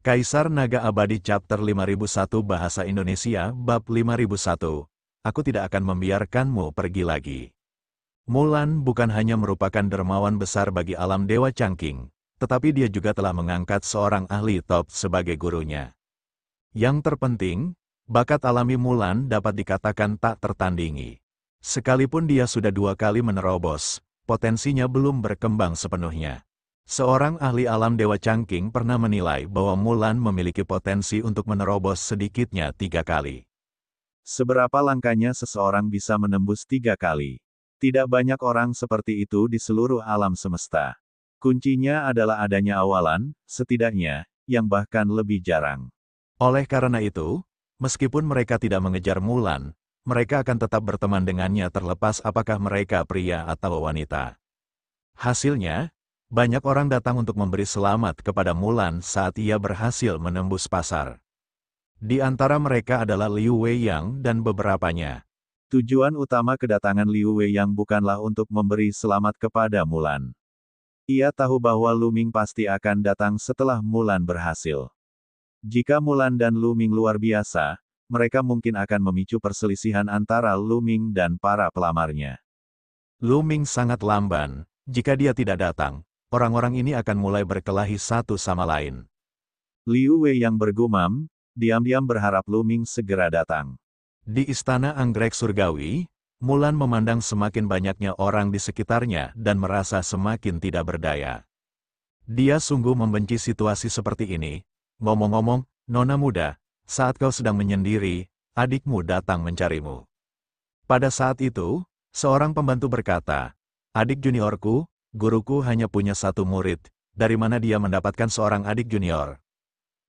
Kaisar Naga Abadi Chapter 5001 Bahasa Indonesia Bab 5001. Aku tidak akan membiarkanmu pergi lagi. Mulan bukan hanya merupakan dermawan besar bagi alam Dewa Changqing, tetapi dia juga telah mengangkat seorang ahli top sebagai gurunya. Yang terpenting, bakat alami Mulan dapat dikatakan tak tertandingi. Sekalipun dia sudah 2 kali menerobos, potensinya belum berkembang sepenuhnya. Seorang ahli alam Dewa Changqing pernah menilai bahwa Mulan memiliki potensi untuk menerobos sedikitnya 3 kali. Seberapa langkanya seseorang bisa menembus 3 kali? Tidak banyak orang seperti itu di seluruh alam semesta. Kuncinya adalah adanya awalan, setidaknya, yang bahkan lebih jarang. Oleh karena itu, meskipun mereka tidak mengejar Mulan, mereka akan tetap berteman dengannya terlepas apakah mereka pria atau wanita. Hasilnya, banyak orang datang untuk memberi selamat kepada Mulan saat ia berhasil menembus pasar. Di antara mereka adalah Liu Weiyang dan beberapanya. Tujuan utama kedatangan Liu Weiyang bukanlah untuk memberi selamat kepada Mulan. Ia tahu bahwa Lu Ming pasti akan datang setelah Mulan berhasil. Jika Mulan dan Lu Ming luar biasa, mereka mungkin akan memicu perselisihan antara Lu Ming dan para pelamarnya. Lu Ming sangat lamban, jika dia tidak datang, orang-orang ini akan mulai berkelahi satu sama lain. Liu Weiyang bergumam, diam-diam berharap Lu Ming segera datang. Di Istana Anggrek Surgawi, Mulan memandang semakin banyaknya orang di sekitarnya dan merasa semakin tidak berdaya. Dia sungguh membenci situasi seperti ini. Ngomong-ngomong, Nona muda, saat kau sedang menyendiri, adikmu datang mencarimu. Pada saat itu, seorang pembantu berkata, "Adik juniorku, guruku hanya punya 1 murid, dari mana dia mendapatkan seorang adik junior?"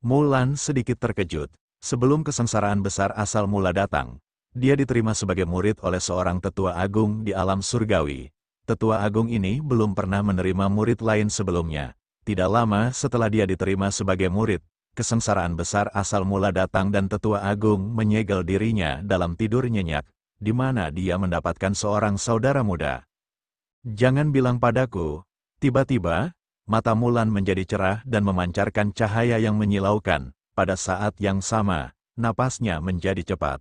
Mulan sedikit terkejut. Sebelum kesengsaraan besar asal mula datang, dia diterima sebagai murid oleh seorang tetua agung di alam surgawi. Tetua agung ini belum pernah menerima murid lain sebelumnya. Tidak lama setelah dia diterima sebagai murid, kesengsaraan besar asal mula datang dan tetua agung menyegel dirinya dalam tidur nyenyak, di mana dia mendapatkan seorang saudara muda. Jangan bilang padaku, tiba-tiba, mata Mulan menjadi cerah dan memancarkan cahaya yang menyilaukan. Pada saat yang sama, napasnya menjadi cepat.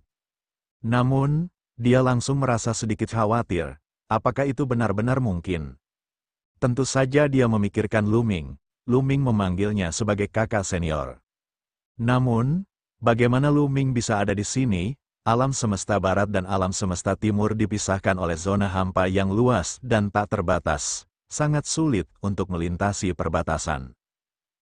Namun, dia langsung merasa sedikit khawatir. Apakah itu benar-benar mungkin? Tentu saja dia memikirkan Lu Ming. Lu Ming memanggilnya sebagai kakak senior. Namun, bagaimana Lu Ming bisa ada di sini? Alam semesta barat dan alam semesta timur dipisahkan oleh zona hampa yang luas dan tak terbatas. Sangat sulit untuk melintasi perbatasan.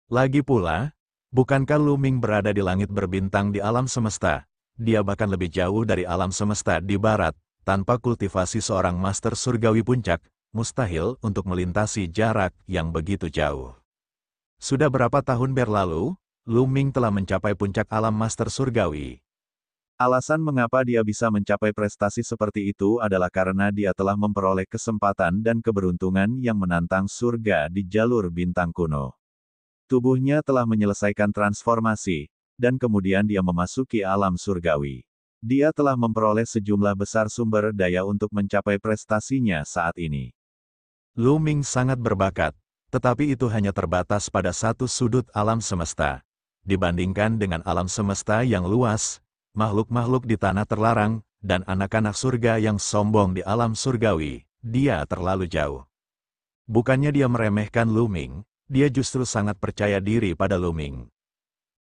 Lagi pula, bukankah Lu Ming berada di langit berbintang di alam semesta? Dia bahkan lebih jauh dari alam semesta di barat, tanpa kultivasi seorang master surgawi puncak, mustahil untuk melintasi jarak yang begitu jauh. Sudah berapa tahun berlalu, Lu Ming telah mencapai puncak alam master surgawi. Alasan mengapa dia bisa mencapai prestasi seperti itu adalah karena dia telah memperoleh kesempatan dan keberuntungan yang menantang surga di jalur bintang kuno. Tubuhnya telah menyelesaikan transformasi, dan kemudian dia memasuki alam surgawi. Dia telah memperoleh sejumlah besar sumber daya untuk mencapai prestasinya saat ini. Lu Ming sangat berbakat, tetapi itu hanya terbatas pada satu sudut alam semesta. Dibandingkan dengan alam semesta yang luas, makhluk-makhluk di tanah terlarang, dan anak-anak surga yang sombong di alam surgawi, dia terlalu jauh. Bukannya dia meremehkan Lu Ming, dia justru sangat percaya diri pada Lu Ming.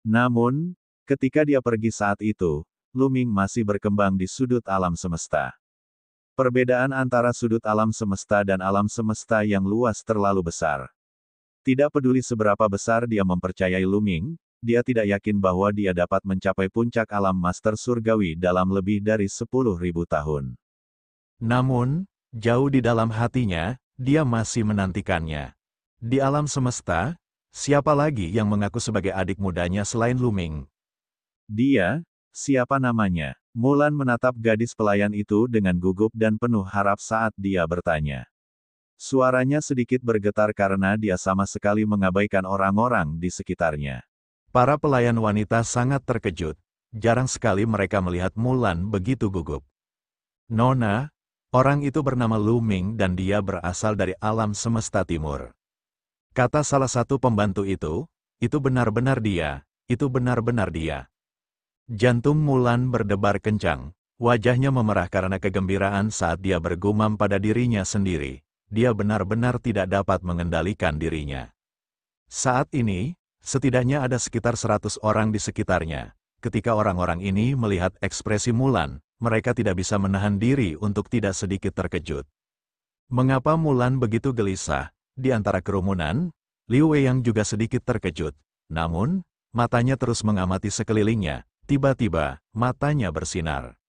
Namun, ketika dia pergi saat itu, Lu Ming masih berkembang di sudut alam semesta. Perbedaan antara sudut alam semesta dan alam semesta yang luas terlalu besar. Tidak peduli seberapa besar dia mempercayai Lu Ming, dia tidak yakin bahwa dia dapat mencapai puncak alam master surgawi dalam lebih dari 10.000 tahun. Namun, jauh di dalam hatinya, dia masih menantikannya. Di alam semesta, siapa lagi yang mengaku sebagai adik mudanya selain Lu Ming? Dia, siapa namanya? Mulan menatap gadis pelayan itu dengan gugup dan penuh harap saat dia bertanya. Suaranya sedikit bergetar karena dia sama sekali mengabaikan orang-orang di sekitarnya. Para pelayan wanita sangat terkejut. Jarang sekali mereka melihat Mulan begitu gugup. Nona, orang itu bernama Lu Ming dan dia berasal dari alam semesta timur. Kata salah satu pembantu itu benar-benar dia, itu benar-benar dia. Jantung Mulan berdebar kencang, wajahnya memerah karena kegembiraan saat dia bergumam pada dirinya sendiri. Dia benar-benar tidak dapat mengendalikan dirinya. Saat ini, setidaknya ada sekitar 100 orang di sekitarnya. Ketika orang-orang ini melihat ekspresi Mulan, mereka tidak bisa menahan diri untuk tidak sedikit terkejut. Mengapa Mulan begitu gelisah? Di antara kerumunan, Liu Weiyang juga sedikit terkejut. Namun, matanya terus mengamati sekelilingnya. Tiba-tiba, matanya bersinar.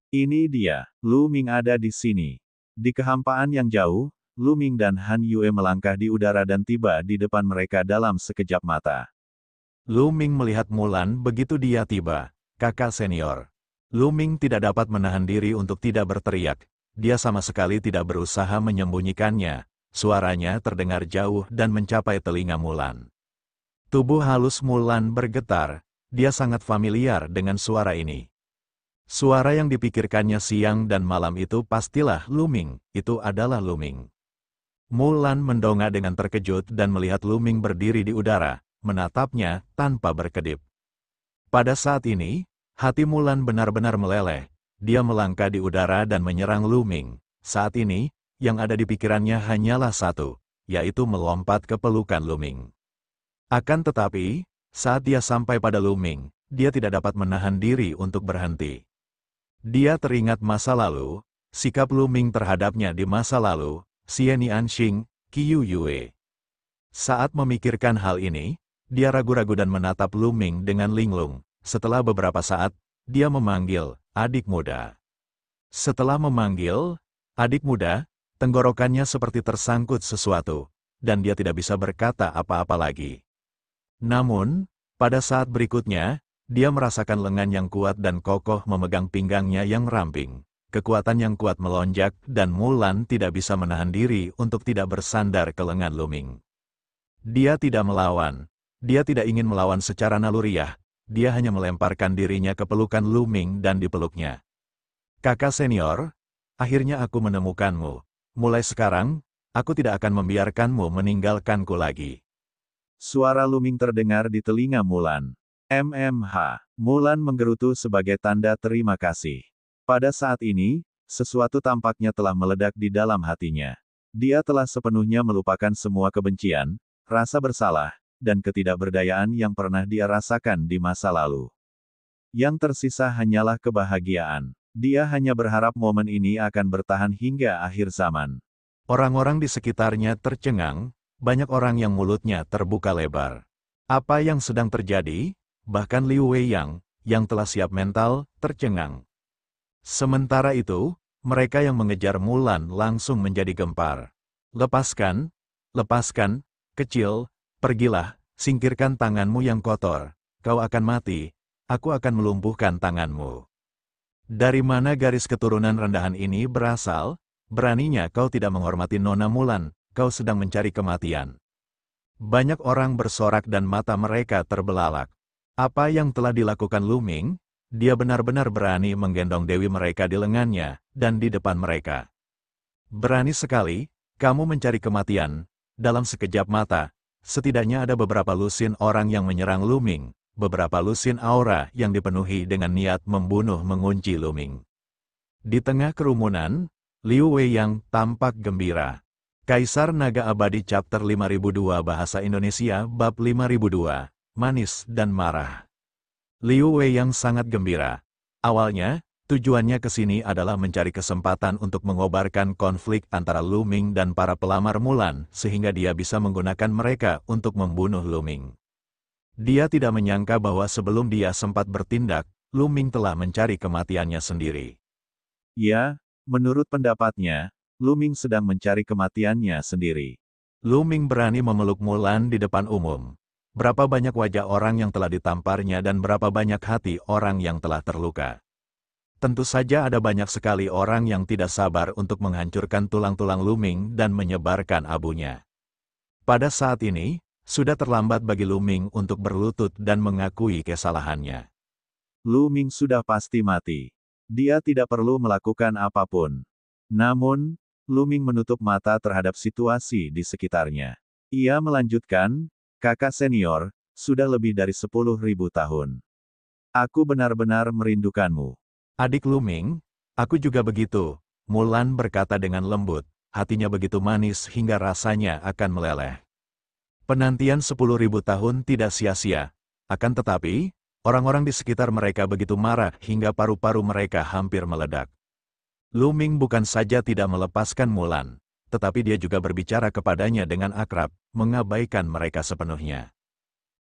Ini dia, Lu Ming ada di sini. Di kehampaan yang jauh, Lu Ming dan Han Yue melangkah di udara dan tiba di depan mereka dalam sekejap mata. Lu Ming melihat Mulan begitu dia tiba, kakak senior. Lu Ming tidak dapat menahan diri untuk tidak berteriak. Dia sama sekali tidak berusaha menyembunyikannya. Suaranya terdengar jauh dan mencapai telinga Mulan. Tubuh halus Mulan bergetar. Dia sangat familiar dengan suara ini. Suara yang dipikirkannya siang dan malam itu pastilah Lu Ming, itu adalah Lu Ming. Mulan mendongak dengan terkejut dan melihat Lu Ming berdiri di udara, menatapnya tanpa berkedip. Pada saat ini, hati Mulan benar-benar meleleh. Dia melangkah di udara dan menyerang Lu Ming. Saat ini, yang ada di pikirannya hanyalah satu, yaitu melompat ke pelukan Lu Ming. Akan tetapi, saat dia sampai pada Lu Ming, dia tidak dapat menahan diri untuk berhenti. Dia teringat masa lalu, sikap Lu Ming terhadapnya di masa lalu, Xie Nianxing, Qiu Yue. Saat memikirkan hal ini, dia ragu-ragu dan menatap Lu Ming dengan linglung. Setelah beberapa saat, dia memanggil, adik muda. Setelah memanggil, adik muda, tenggorokannya seperti tersangkut sesuatu, dan dia tidak bisa berkata apa-apa lagi. Namun, pada saat berikutnya, dia merasakan lengan yang kuat dan kokoh memegang pinggangnya yang ramping. Kekuatan yang kuat melonjak dan Mulan tidak bisa menahan diri untuk tidak bersandar ke lengan Lu Ming. Dia tidak melawan. Dia tidak ingin melawan secara naluriah. Dia hanya melemparkan dirinya ke pelukan Lu Ming dan dipeluknya. Kakak senior, akhirnya aku menemukanmu. Mulai sekarang, aku tidak akan membiarkanmu meninggalkanku lagi. Suara Lu Ming terdengar di telinga Mulan. MMH. Mulan menggerutu sebagai tanda terima kasih. Pada saat ini, sesuatu tampaknya telah meledak di dalam hatinya. Dia telah sepenuhnya melupakan semua kebencian, rasa bersalah, dan ketidakberdayaan yang pernah dia rasakan di masa lalu. Yang tersisa hanyalah kebahagiaan. Dia hanya berharap momen ini akan bertahan hingga akhir zaman. Orang-orang di sekitarnya tercengang, banyak orang yang mulutnya terbuka lebar. Apa yang sedang terjadi? Bahkan Liu Weiyang, yang telah siap mental, tercengang. Sementara itu, mereka yang mengejar Mulan langsung menjadi gempar. Lepaskan, lepaskan, kecil, pergilah, singkirkan tanganmu yang kotor. Kau akan mati, aku akan melumpuhkan tanganmu. Dari mana garis keturunan rendahan ini berasal? Beraninya kau tidak menghormati Nona Mulan, kau sedang mencari kematian. Banyak orang bersorak dan mata mereka terbelalak. Apa yang telah dilakukan Lu Ming? Dia benar-benar berani menggendong dewi mereka di lengannya, dan di depan mereka. Berani sekali, kamu mencari kematian. Dalam sekejap mata, setidaknya ada beberapa lusin orang yang menyerang Lu Ming, beberapa lusin aura yang dipenuhi dengan niat membunuh mengunci Lu Ming. Di tengah kerumunan, Liu Weiyang tampak gembira. Kaisar Naga Abadi Chapter 5002 Bahasa Indonesia Bab 5002, Manis dan Marah. Liu Weiyang sangat gembira. Awalnya, tujuannya ke sini adalah mencari kesempatan untuk mengobarkan konflik antara Lu Ming dan para pelamar Mulan, sehingga dia bisa menggunakan mereka untuk membunuh Lu Ming. Dia tidak menyangka bahwa sebelum dia sempat bertindak, Lu Ming telah mencari kematiannya sendiri. Ya, menurut pendapatnya, Lu Ming sedang mencari kematiannya sendiri. Lu Ming berani memeluk Mulan di depan umum. Berapa banyak wajah orang yang telah ditamparnya dan berapa banyak hati orang yang telah terluka. Tentu saja ada banyak sekali orang yang tidak sabar untuk menghancurkan tulang-tulang Lu Ming dan menyebarkan abunya. Pada saat ini, sudah terlambat bagi Lu Ming untuk berlutut dan mengakui kesalahannya. Lu Ming sudah pasti mati. Dia tidak perlu melakukan apapun. Namun, Lu Ming menutup mata terhadap situasi di sekitarnya. Ia melanjutkan, kakak senior, sudah lebih dari 10.000 tahun. Aku benar-benar merindukanmu. Adik Luming, aku juga begitu, Mulan berkata dengan lembut, hatinya begitu manis hingga rasanya akan meleleh. Penantian 10.000 tahun tidak sia-sia, akan tetapi, orang-orang di sekitar mereka begitu marah hingga paru-paru mereka hampir meledak. Luming bukan saja tidak melepaskan Mulan, tetapi dia juga berbicara kepadanya dengan akrab, mengabaikan mereka sepenuhnya.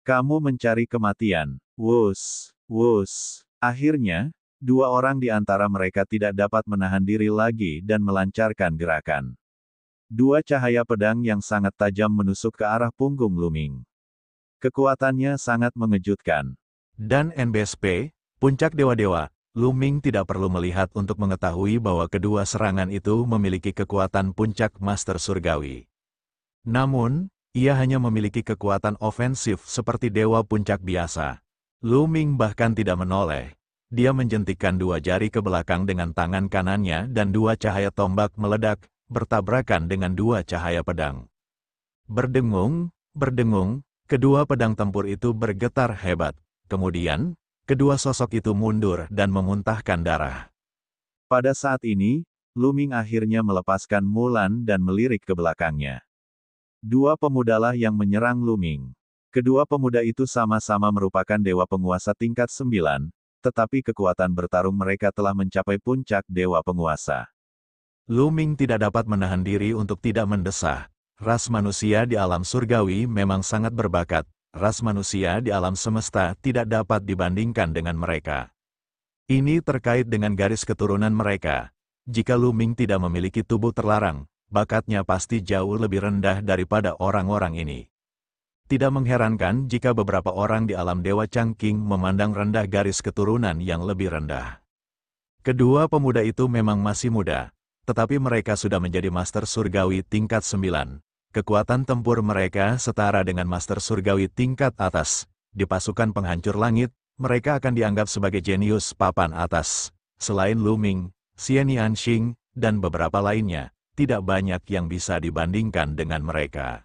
Kamu mencari kematian. Wus, wus. Akhirnya, dua orang di antara mereka tidak dapat menahan diri lagi dan melancarkan gerakan. Dua cahaya pedang yang sangat tajam menusuk ke arah punggung Luming. Kekuatannya sangat mengejutkan. Dan NBSP, puncak dewa-dewa, Luming tidak perlu melihat untuk mengetahui bahwa kedua serangan itu memiliki kekuatan puncak Master Surgawi. Namun, ia hanya memiliki kekuatan ofensif seperti dewa puncak biasa. Luming bahkan tidak menoleh. Dia menjentikkan dua jari ke belakang dengan tangan kanannya dan dua cahaya tombak meledak, bertabrakan dengan dua cahaya pedang. Berdengung, berdengung, kedua pedang tempur itu bergetar hebat. Kemudian, kedua sosok itu mundur dan memuntahkan darah. Pada saat ini, Luming akhirnya melepaskan Mulan dan melirik ke belakangnya. Dua pemudalah yang menyerang Luming. Kedua pemuda itu sama-sama merupakan dewa penguasa tingkat 9, tetapi kekuatan bertarung mereka telah mencapai puncak dewa penguasa. Luming tidak dapat menahan diri untuk tidak mendesah. Ras manusia di alam surgawi memang sangat berbakat. Ras manusia di alam semesta tidak dapat dibandingkan dengan mereka. Ini terkait dengan garis keturunan mereka. Jika Luming tidak memiliki tubuh terlarang, bakatnya pasti jauh lebih rendah daripada orang-orang ini. Tidak mengherankan jika beberapa orang di alam Dewa Changqing memandang rendah garis keturunan yang lebih rendah. Kedua pemuda itu memang masih muda, tetapi mereka sudah menjadi Master Surgawi tingkat 9. Kekuatan tempur mereka setara dengan Master Surgawi tingkat atas. Di pasukan penghancur langit, mereka akan dianggap sebagai jenius papan atas. Selain Luming, Xian Yanxing, dan beberapa lainnya, tidak banyak yang bisa dibandingkan dengan mereka.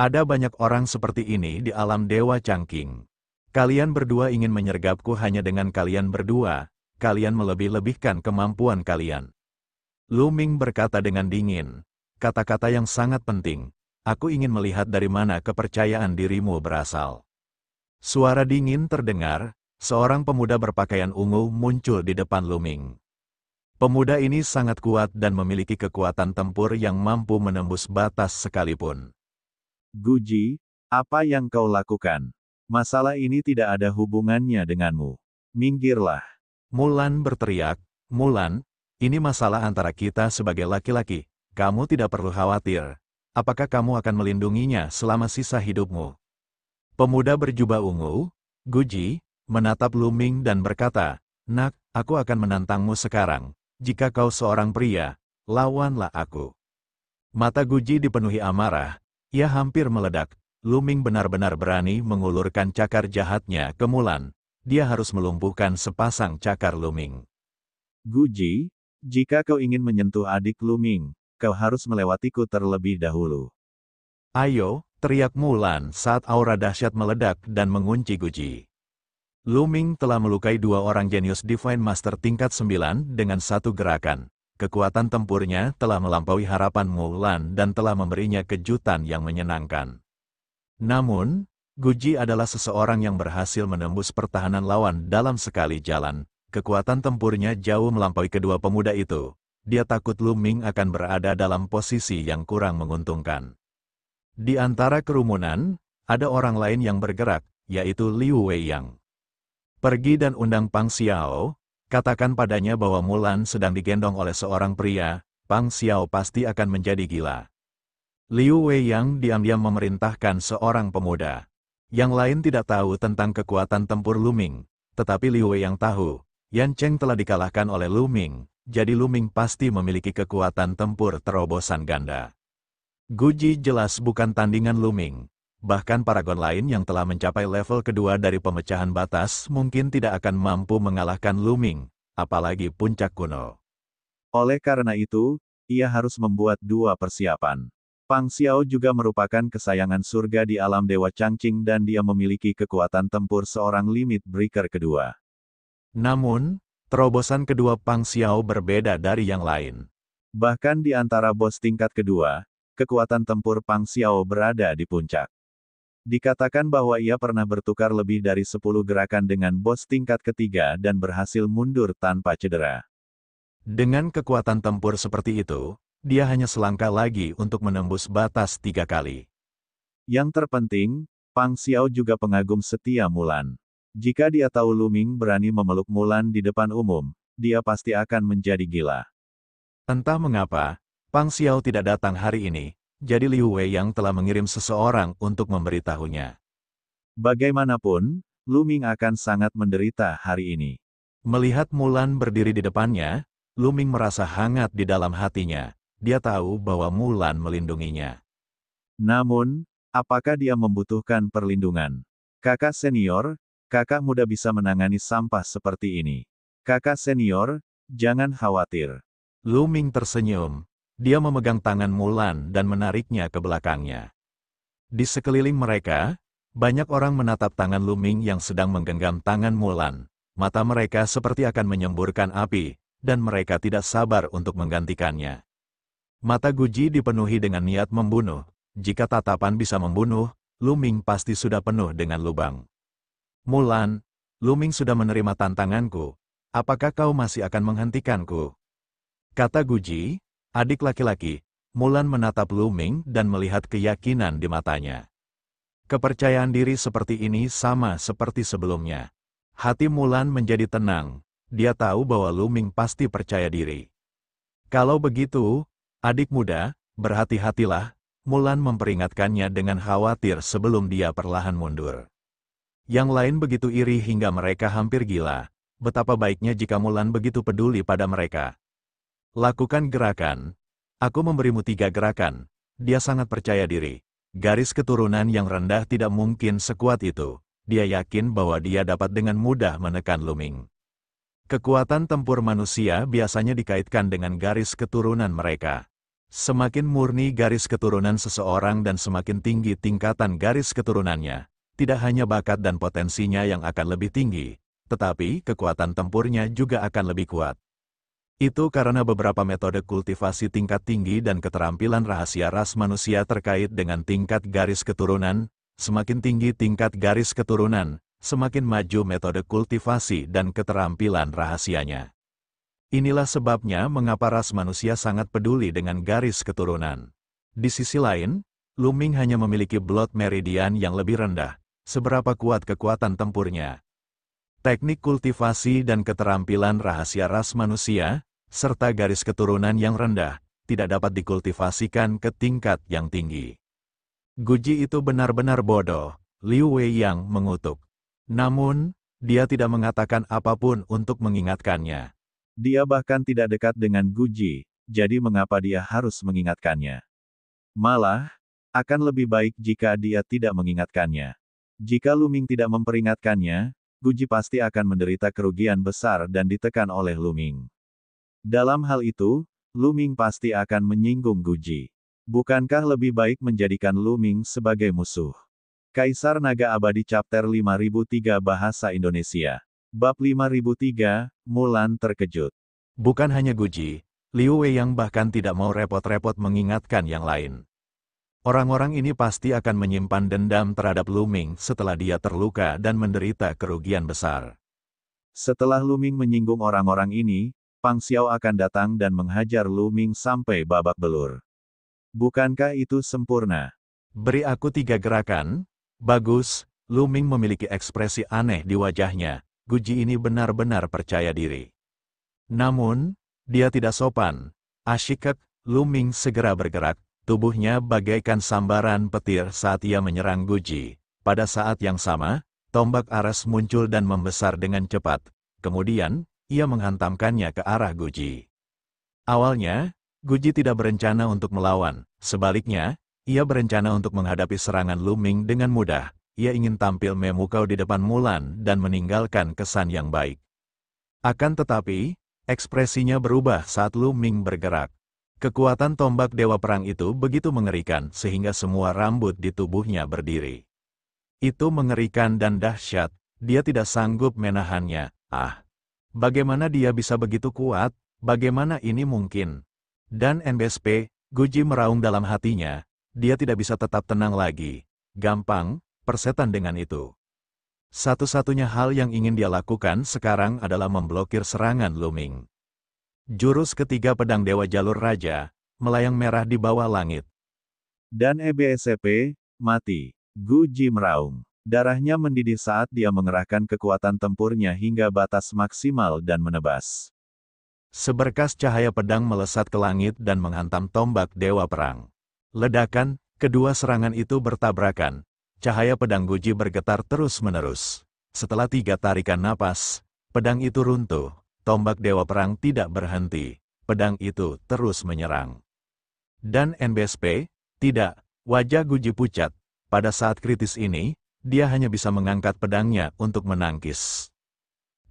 Ada banyak orang seperti ini di alam Dewa Changqing. Kalian berdua ingin menyergapku hanya dengan kalian berdua, kalian melebih-lebihkan kemampuan kalian. Luming berkata dengan dingin, kata-kata yang sangat penting, aku ingin melihat dari mana kepercayaan dirimu berasal. Suara dingin terdengar, seorang pemuda berpakaian ungu muncul di depan Luming. Pemuda ini sangat kuat dan memiliki kekuatan tempur yang mampu menembus batas sekalipun. Guji, apa yang kau lakukan? Masalah ini tidak ada hubungannya denganmu. Minggirlah. Mulan berteriak, Mulan, ini masalah antara kita sebagai laki-laki, kamu tidak perlu khawatir. Apakah kamu akan melindunginya selama sisa hidupmu? Pemuda berjubah ungu, Guji, menatap Luming dan berkata, Nak, aku akan menantangmu sekarang. Jika kau seorang pria, lawanlah aku. Mata Guji dipenuhi amarah, ia hampir meledak. Luming benar-benar berani mengulurkan cakar jahatnya ke Mulan. Dia harus melumpuhkan sepasang cakar Luming. Guji, jika kau ingin menyentuh adik Luming, kau harus melewatiku terlebih dahulu. Ayo, teriak Mulan saat aura dahsyat meledak dan mengunci Guji. Luming telah melukai dua orang jenius Divine Master tingkat 9 dengan satu gerakan. Kekuatan tempurnya telah melampaui harapan Mulan dan telah memberinya kejutan yang menyenangkan. Namun, Guji adalah seseorang yang berhasil menembus pertahanan lawan dalam sekali jalan. Kekuatan tempurnya jauh melampaui kedua pemuda itu. Dia takut Luming akan berada dalam posisi yang kurang menguntungkan. Di antara kerumunan, ada orang lain yang bergerak, yaitu Liu Weiyang. Pergi dan undang Pang Xiao, katakan padanya bahwa Mulan sedang digendong oleh seorang pria, Pang Xiao pasti akan menjadi gila. Liu Weiyang diam-diam memerintahkan seorang pemuda. Yang lain tidak tahu tentang kekuatan tempur Luming, tetapi Liu Weiyang tahu, Yan Cheng telah dikalahkan oleh Luming, jadi Luming pasti memiliki kekuatan tempur terobosan ganda. Guji jelas bukan tandingan Luming. Bahkan paragon lain yang telah mencapai level kedua dari pemecahan batas mungkin tidak akan mampu mengalahkan Luming, apalagi puncak kuno. Oleh karena itu, ia harus membuat dua persiapan. Pang Xiao juga merupakan kesayangan surga di alam Dewa Changqing dan dia memiliki kekuatan tempur seorang limit breaker kedua. Namun, terobosan kedua Pang Xiao berbeda dari yang lain. Bahkan di antara bos tingkat kedua, kekuatan tempur Pang Xiao berada di puncak. Dikatakan bahwa ia pernah bertukar lebih dari 10 gerakan dengan bos tingkat ketiga dan berhasil mundur tanpa cedera. Dengan kekuatan tempur seperti itu, dia hanya selangkah lagi untuk menembus batas 3 kali. Yang terpenting, Pang Xiao juga pengagum setia Mulan. Jika dia tahu Lu Ming berani memeluk Mulan di depan umum, dia pasti akan menjadi gila. Entah mengapa, Pang Xiao tidak datang hari ini, jadi Liu Wei yang telah mengirim seseorang untuk memberitahunya. Bagaimanapun, Lu Ming akan sangat menderita hari ini. Melihat Mulan berdiri di depannya, Lu Ming merasa hangat di dalam hatinya. Dia tahu bahwa Mulan melindunginya. Namun, apakah dia membutuhkan perlindungan? Kakak senior, kakak muda bisa menangani sampah seperti ini. Kakak senior, jangan khawatir. Lu Ming tersenyum. Dia memegang tangan Mulan dan menariknya ke belakangnya. Di sekeliling mereka, banyak orang menatap tangan Lu Ming yang sedang menggenggam tangan Mulan. Mata mereka seperti akan menyemburkan api, dan mereka tidak sabar untuk menggantikannya. Mata Guji dipenuhi dengan niat membunuh. Jika tatapan bisa membunuh, Lu Ming pasti sudah penuh dengan lubang. Mulan, Lu Ming sudah menerima tantanganku. Apakah kau masih akan menghentikanku? Kata Guji, adik laki-laki. Mulan menatap Lu Ming dan melihat keyakinan di matanya. Kepercayaan diri seperti ini sama seperti sebelumnya. Hati Mulan menjadi tenang. Dia tahu bahwa Lu Ming pasti percaya diri. Kalau begitu, adik muda, berhati-hatilah. Mulan memperingatkannya dengan khawatir sebelum dia perlahan mundur. Yang lain begitu iri hingga mereka hampir gila. Betapa baiknya jika Mulan begitu peduli pada mereka. Lakukan gerakan. Aku memberimu 3 gerakan. Dia sangat percaya diri. Garis keturunan yang rendah tidak mungkin sekuat itu. Dia yakin bahwa dia dapat dengan mudah menekan Lu Ming. Kekuatan tempur manusia biasanya dikaitkan dengan garis keturunan mereka. Semakin murni garis keturunan seseorang dan semakin tinggi tingkatan garis keturunannya, tidak hanya bakat dan potensinya yang akan lebih tinggi, tetapi kekuatan tempurnya juga akan lebih kuat. Itu karena beberapa metode kultivasi tingkat tinggi dan keterampilan rahasia ras manusia terkait dengan tingkat garis keturunan. Semakin tinggi tingkat garis keturunan, semakin maju metode kultivasi dan keterampilan rahasianya. Inilah sebabnya mengapa ras manusia sangat peduli dengan garis keturunan. Di sisi lain, Lu Ming hanya memiliki blood meridian yang lebih rendah. Seberapa kuat kekuatan tempurnya? Teknik kultivasi dan keterampilan rahasia ras manusia, serta garis keturunan yang rendah, tidak dapat dikultivasikan ke tingkat yang tinggi. Guji itu benar-benar bodoh, Liu Wei yang mengutuk. Namun, dia tidak mengatakan apapun untuk mengingatkannya. Dia bahkan tidak dekat dengan Guji, jadi mengapa dia harus mengingatkannya? Malah, akan lebih baik jika dia tidak mengingatkannya. Jika Lu Ming tidak memperingatkannya, Guji pasti akan menderita kerugian besar dan ditekan oleh Lu Ming. Dalam hal itu, Lu Ming pasti akan menyinggung Guji. Bukankah lebih baik menjadikan Lu Ming sebagai musuh? Kaisar Naga Abadi Chapter 5003 Bahasa Indonesia. Bab 5003, Mulan terkejut. Bukan hanya Guji, Liu Wei yang bahkan tidak mau repot-repot mengingatkan yang lain. Orang-orang ini pasti akan menyimpan dendam terhadap Lu Ming setelah dia terluka dan menderita kerugian besar. Setelah Lu Ming menyinggung orang-orang ini, Pang Xiao akan datang dan menghajar Lu Ming sampai babak belur. Bukankah itu sempurna? Beri aku 3 gerakan. Bagus, Lu Ming memiliki ekspresi aneh di wajahnya. Guji ini benar-benar percaya diri. Namun, dia tidak sopan. Asyik, Lu Ming segera bergerak. Tubuhnya bagaikan sambaran petir saat ia menyerang Guji. Pada saat yang sama, tombak aras muncul dan membesar dengan cepat. Kemudian, ia menghantamkannya ke arah Guji. Awalnya, Guji tidak berencana untuk melawan. Sebaliknya, ia berencana untuk menghadapi serangan Lu Ming dengan mudah. Ia ingin tampil memukau di depan Mulan dan meninggalkan kesan yang baik. Akan tetapi, ekspresinya berubah saat Lu Ming bergerak. Kekuatan tombak Dewa Perang itu begitu mengerikan sehingga semua rambut di tubuhnya berdiri. Itu mengerikan dan dahsyat, dia tidak sanggup menahannya. Ah, bagaimana dia bisa begitu kuat? Bagaimana ini mungkin? Dan NBSP, Guji meraung dalam hatinya, dia tidak bisa tetap tenang lagi. Gampang, persetan dengan itu. Satu-satunya hal yang ingin dia lakukan sekarang adalah memblokir serangan Lu Ming. Jurus ketiga pedang Dewa Jalur Raja, melayang merah di bawah langit. Dan EBSP, mati. Guji meraung. Darahnya mendidih saat dia mengerahkan kekuatan tempurnya hingga batas maksimal dan menebas. Seberkas cahaya pedang melesat ke langit dan menghantam tombak Dewa Perang. Ledakan, kedua serangan itu bertabrakan. Cahaya pedang Guji bergetar terus-menerus. Setelah 3 tarikan napas, pedang itu runtuh. Tombak Dewa Perang tidak berhenti. Pedang itu terus menyerang. Dan NBSP, tidak. Wajah Guji pucat. Pada saat kritis ini, dia hanya bisa mengangkat pedangnya untuk menangkis.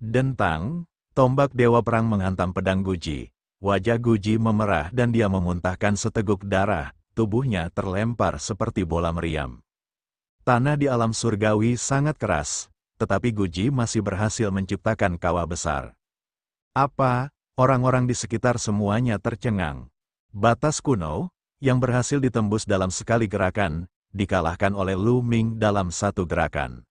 Dentang, tombak Dewa Perang menghantam pedang Guji. Wajah Guji memerah dan dia memuntahkan seteguk darah. Tubuhnya terlempar seperti bola meriam. Tanah di alam surgawi sangat keras, tetapi Guji masih berhasil menciptakan kawah besar. Apa? Orang-orang di sekitar semuanya tercengang. Batas kuno, yang berhasil ditembus dalam sekali gerakan, dikalahkan oleh Lu Ming dalam satu gerakan.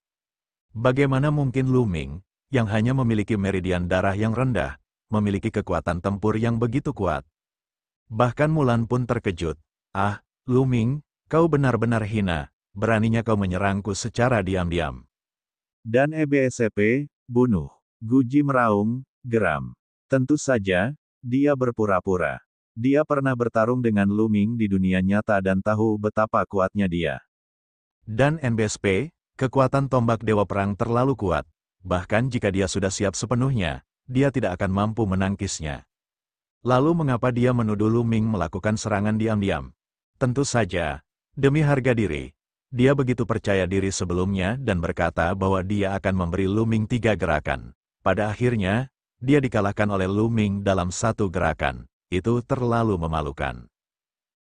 Bagaimana mungkin Lu Ming, yang hanya memiliki meridian darah yang rendah, memiliki kekuatan tempur yang begitu kuat? Bahkan Mulan pun terkejut. Ah, Lu Ming, kau benar-benar hina, beraninya kau menyerangku secara diam-diam. Dan EBSP, bunuh. Guji meraung, geram. Tentu saja, dia berpura-pura. Dia pernah bertarung dengan Lu Ming di dunia nyata dan tahu betapa kuatnya dia. Dan NBSP, kekuatan tombak Dewa Perang terlalu kuat. Bahkan jika dia sudah siap sepenuhnya, dia tidak akan mampu menangkisnya. Lalu mengapa dia menuduh Lu Ming melakukan serangan diam-diam? Tentu saja, demi harga diri. Dia begitu percaya diri sebelumnya dan berkata bahwa dia akan memberi Lu Ming 3 gerakan. Pada akhirnya, dia dikalahkan oleh Lu Ming dalam satu gerakan. Itu terlalu memalukan.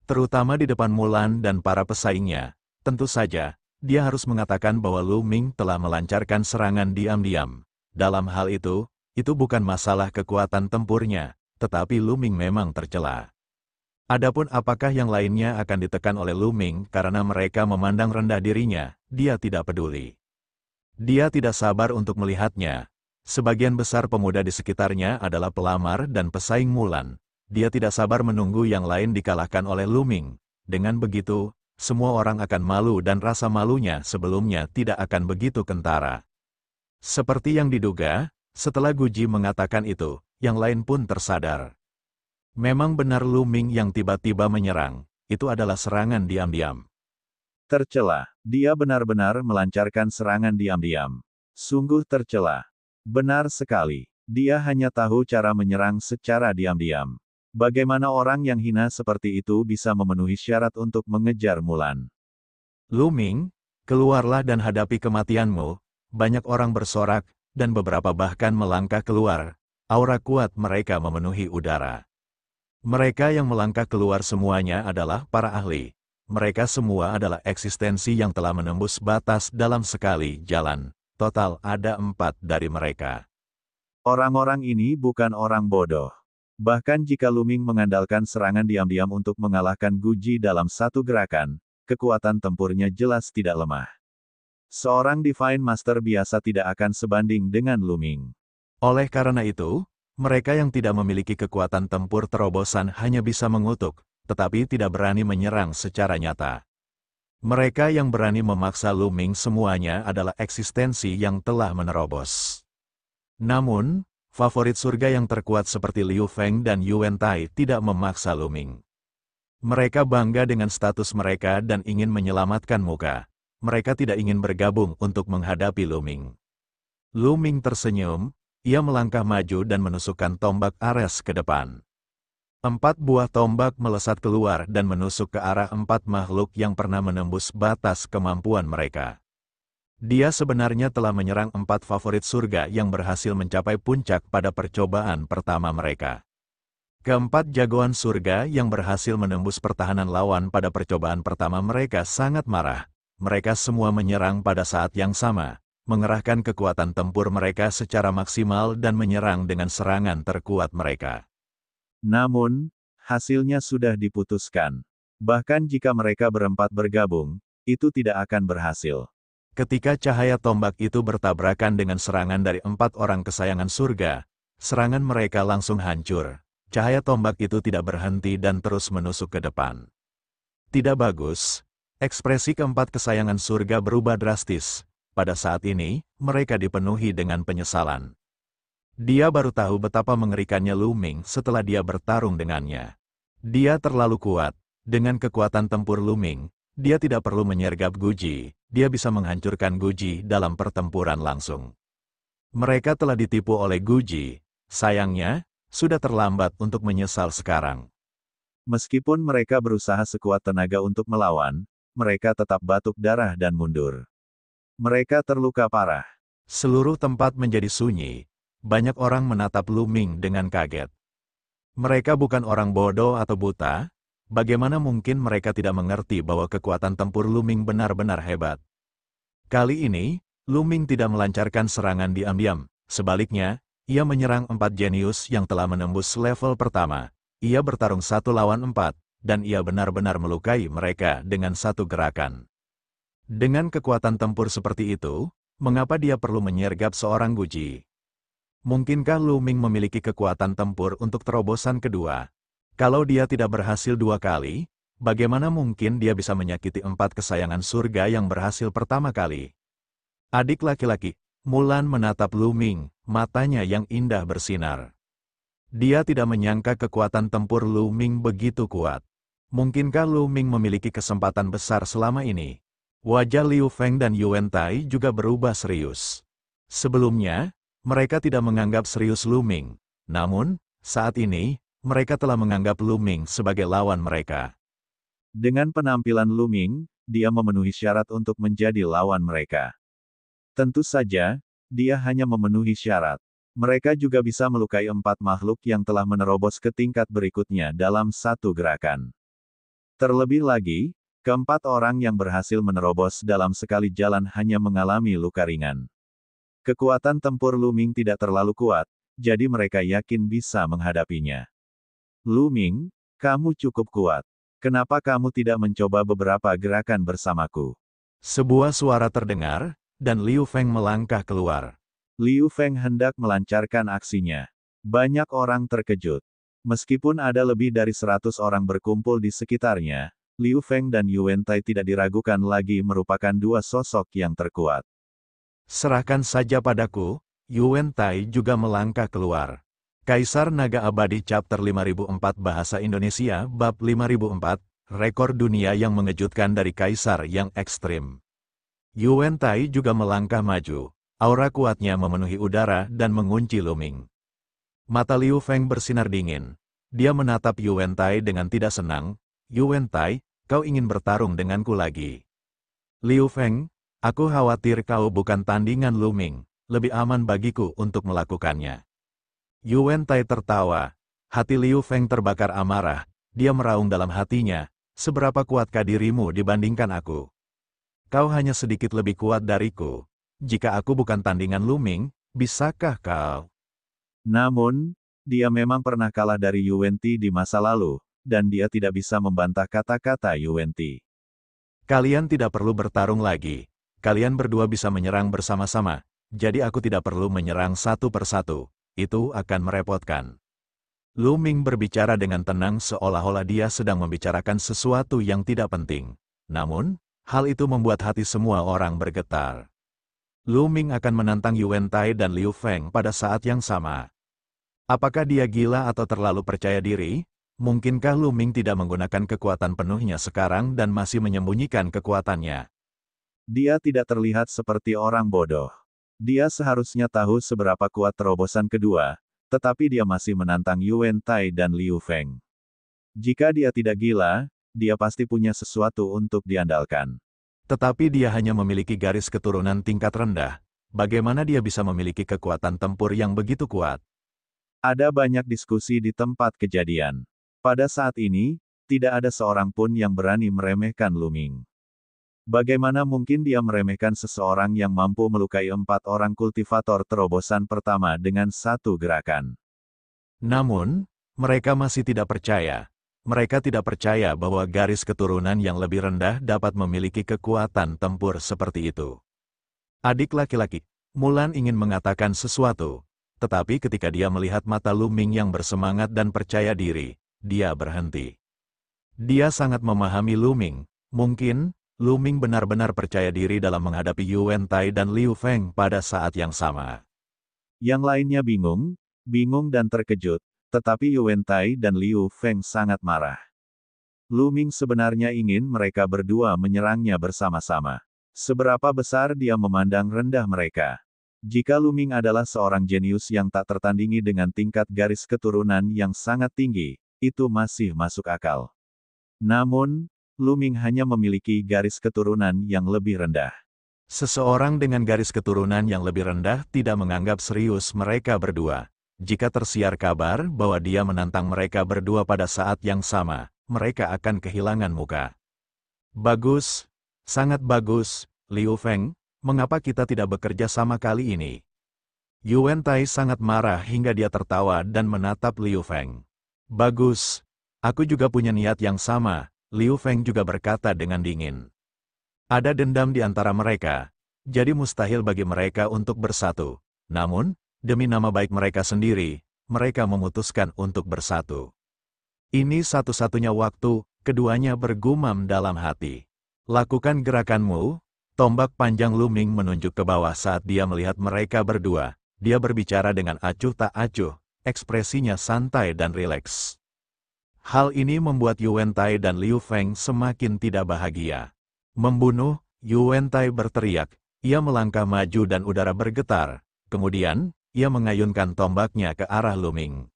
Terutama di depan Mulan dan para pesaingnya. Tentu saja, dia harus mengatakan bahwa Lu Ming telah melancarkan serangan diam-diam. Dalam hal itu bukan masalah kekuatan tempurnya, tetapi Lu Ming memang tercela. Adapun apakah yang lainnya akan ditekan oleh Lu Ming karena mereka memandang rendah dirinya, dia tidak peduli. Dia tidak sabar untuk melihatnya. Sebagian besar pemuda di sekitarnya adalah pelamar dan pesaing Mulan. Dia tidak sabar menunggu yang lain dikalahkan oleh Lu Ming. Dengan begitu, semua orang akan malu dan rasa malunya sebelumnya tidak akan begitu kentara. Seperti yang diduga, setelah Guji mengatakan itu, yang lain pun tersadar. Memang benar Lu Ming yang tiba-tiba menyerang, itu adalah serangan diam-diam. Tercela. Dia benar-benar melancarkan serangan diam-diam. Sungguh tercela. Benar sekali. Dia hanya tahu cara menyerang secara diam-diam. Bagaimana orang yang hina seperti itu bisa memenuhi syarat untuk mengejar Mulan? Lu Ming, keluarlah dan hadapi kematianmu. Banyak orang bersorak, dan beberapa bahkan melangkah keluar. Aura kuat mereka memenuhi udara. Mereka yang melangkah keluar semuanya adalah para ahli. Mereka semua adalah eksistensi yang telah menembus batas dalam sekali jalan. Total ada 4 dari mereka. Orang-orang ini bukan orang bodoh. Bahkan jika Lu Ming mengandalkan serangan diam-diam untuk mengalahkan Guji dalam satu gerakan, kekuatan tempurnya jelas tidak lemah. Seorang Divine Master biasa tidak akan sebanding dengan Lu Ming. Oleh karena itu, mereka yang tidak memiliki kekuatan tempur terobosan hanya bisa mengutuk, tetapi tidak berani menyerang secara nyata. Mereka yang berani memaksa Lu Ming semuanya adalah eksistensi yang telah menerobos. Namun, favorit surga yang terkuat seperti Liu Feng dan Yuan Tai tidak memaksa Lu Ming. Mereka bangga dengan status mereka dan ingin menyelamatkan muka. Mereka tidak ingin bergabung untuk menghadapi Lu Ming. Lu Ming tersenyum, ia melangkah maju dan menusukkan tombak Ares ke depan. 4 buah tombak melesat keluar dan menusuk ke arah 4 makhluk yang pernah menembus batas kemampuan mereka. Dia sebenarnya telah menyerang 4 favorit surga yang berhasil mencapai puncak pada percobaan pertama mereka. Keempat jagoan surga yang berhasil menembus pertahanan lawan pada percobaan pertama mereka sangat marah. Mereka semua menyerang pada saat yang sama, mengerahkan kekuatan tempur mereka secara maksimal dan menyerang dengan serangan terkuat mereka. Namun, hasilnya sudah diputuskan. Bahkan jika mereka berempat bergabung, itu tidak akan berhasil. Ketika cahaya tombak itu bertabrakan dengan serangan dari 4 orang kesayangan surga, serangan mereka langsung hancur. Cahaya tombak itu tidak berhenti dan terus menusuk ke depan. Tidak bagus. Ekspresi keempat kesayangan surga berubah drastis. Pada saat ini, mereka dipenuhi dengan penyesalan. Dia baru tahu betapa mengerikannya Lu Ming setelah dia bertarung dengannya. Dia terlalu kuat. Dengan kekuatan tempur Lu Ming, dia tidak perlu menyergap Guji. Dia bisa menghancurkan Guji dalam pertempuran langsung. Mereka telah ditipu oleh Guji. Sayangnya, sudah terlambat untuk menyesal sekarang. Meskipun mereka berusaha sekuat tenaga untuk melawan, mereka tetap batuk darah dan mundur. Mereka terluka parah. Seluruh tempat menjadi sunyi. Banyak orang menatap Lu Ming dengan kaget. Mereka bukan orang bodoh atau buta. Bagaimana mungkin mereka tidak mengerti bahwa kekuatan tempur Lu Ming benar-benar hebat? Kali ini, Lu Ming tidak melancarkan serangan diam-diam. Sebaliknya, ia menyerang 4 jenius yang telah menembus level pertama. Ia bertarung 1 lawan 4, dan ia benar-benar melukai mereka dengan satu gerakan. Dengan kekuatan tempur seperti itu, mengapa dia perlu menyergap seorang Guji? Mungkinkah Lu Ming memiliki kekuatan tempur untuk terobosan kedua? Kalau dia tidak berhasil 2 kali, bagaimana mungkin dia bisa menyakiti 4 kesayangan surga yang berhasil pertama kali? Adik laki-laki, Mulan menatap Lu Ming, matanya yang indah bersinar. Dia tidak menyangka kekuatan tempur Lu Ming begitu kuat. Mungkinkah Lu Ming memiliki kesempatan besar selama ini? Wajah Liu Feng dan Yuan Tai juga berubah serius. Sebelumnya, mereka tidak menganggap serius Lu Ming. Namun, saat ini, mereka telah menganggap Lu Ming sebagai lawan mereka. Dengan penampilan Lu Ming, dia memenuhi syarat untuk menjadi lawan mereka. Tentu saja, dia hanya memenuhi syarat. Mereka juga bisa melukai 4 makhluk yang telah menerobos ke tingkat berikutnya dalam satu gerakan. Terlebih lagi, keempat orang yang berhasil menerobos dalam sekali jalan hanya mengalami luka ringan. Kekuatan tempur Lu Ming tidak terlalu kuat, jadi mereka yakin bisa menghadapinya. Lu Ming, kamu cukup kuat. Kenapa kamu tidak mencoba beberapa gerakan bersamaku? Sebuah suara terdengar, dan Liu Feng melangkah keluar. Liu Feng hendak melancarkan aksinya. Banyak orang terkejut. Meskipun ada lebih dari 100 orang berkumpul di sekitarnya, Liu Feng dan Yuan Tai tidak diragukan lagi merupakan 2 sosok yang terkuat. Serahkan saja padaku, Yuan Tai juga melangkah keluar. Kaisar Naga Abadi Chapter 5004 Bahasa Indonesia Bab 5004, rekor dunia yang mengejutkan dari Kaisar yang ekstrim. Yuan Tai juga melangkah maju. Aura kuatnya memenuhi udara dan mengunci Lu Ming. Mata Liu Feng bersinar dingin. Dia menatap Yuan Tai dengan tidak senang. Yuan Tai, kau ingin bertarung denganku lagi? Liu Feng, aku khawatir kau bukan tandingan Lu Ming. Lebih aman bagiku untuk melakukannya. Yuan Tai tertawa. Hati Liu Feng terbakar amarah. Dia meraung dalam hatinya. Seberapa kuatkah dirimu dibandingkan aku? Kau hanya sedikit lebih kuat dariku. Jika aku bukan tandingan Lu Ming, bisakah kau? Namun, dia memang pernah kalah dari Yuan Tai di masa lalu, dan dia tidak bisa membantah kata-kata Yuan Tai. Kalian tidak perlu bertarung lagi. Kalian berdua bisa menyerang bersama-sama, jadi aku tidak perlu menyerang satu persatu. Itu akan merepotkan. Lu Ming berbicara dengan tenang seolah-olah dia sedang membicarakan sesuatu yang tidak penting. Namun, hal itu membuat hati semua orang bergetar. Lu Ming akan menantang Yuan Tai dan Liu Feng pada saat yang sama. Apakah dia gila atau terlalu percaya diri? Mungkinkah Lu Ming tidak menggunakan kekuatan penuhnya sekarang dan masih menyembunyikan kekuatannya? Dia tidak terlihat seperti orang bodoh. Dia seharusnya tahu seberapa kuat terobosan kedua, tetapi dia masih menantang Yuan Tai dan Liu Feng. Jika dia tidak gila, dia pasti punya sesuatu untuk diandalkan. Tetapi dia hanya memiliki garis keturunan tingkat rendah. Bagaimana dia bisa memiliki kekuatan tempur yang begitu kuat? Ada banyak diskusi di tempat kejadian. Pada saat ini, tidak ada seorang pun yang berani meremehkan Lu Ming. Bagaimana mungkin dia meremehkan seseorang yang mampu melukai 4 orang kultivator terobosan pertama dengan satu gerakan? Namun, mereka masih tidak percaya. Mereka tidak percaya bahwa garis keturunan yang lebih rendah dapat memiliki kekuatan tempur seperti itu. Adik laki-laki, Mulan ingin mengatakan sesuatu, tetapi ketika dia melihat mata Lu Ming yang bersemangat dan percaya diri, dia berhenti. Dia sangat memahami Lu Ming. Mungkin, Lu Ming benar-benar percaya diri dalam menghadapi Yuan Tai dan Liu Feng pada saat yang sama. Yang lainnya bingung dan terkejut, tetapi Yuan Tai dan Liu Feng sangat marah. Lu Ming sebenarnya ingin mereka berdua menyerangnya bersama-sama. Seberapa besar dia memandang rendah mereka. Jika Lu Ming adalah seorang jenius yang tak tertandingi dengan tingkat garis keturunan yang sangat tinggi, itu masih masuk akal. Namun, Lu Ming hanya memiliki garis keturunan yang lebih rendah. Seseorang dengan garis keturunan yang lebih rendah tidak menganggap serius mereka berdua. Jika tersiar kabar bahwa dia menantang mereka berdua pada saat yang sama, mereka akan kehilangan muka. Bagus, sangat bagus, Liu Feng, mengapa kita tidak bekerja sama kali ini? Yuan Tai sangat marah hingga dia tertawa dan menatap Liu Feng. Bagus, aku juga punya niat yang sama, Liu Feng juga berkata dengan dingin. Ada dendam di antara mereka, jadi mustahil bagi mereka untuk bersatu. Namun, demi nama baik mereka sendiri, mereka memutuskan untuk bersatu. Ini satu-satunya waktu, keduanya bergumam dalam hati. Lakukan gerakanmu. Tombak panjang Lu Ming menunjuk ke bawah saat dia melihat mereka berdua. Dia berbicara dengan acuh tak acuh, ekspresinya santai dan rileks. Hal ini membuat Yuan Tai dan Liu Feng semakin tidak bahagia. Membunuh, Yuan Tai berteriak. Ia melangkah maju dan udara bergetar. Kemudian, ia mengayunkan tombaknya ke arah Lu Ming.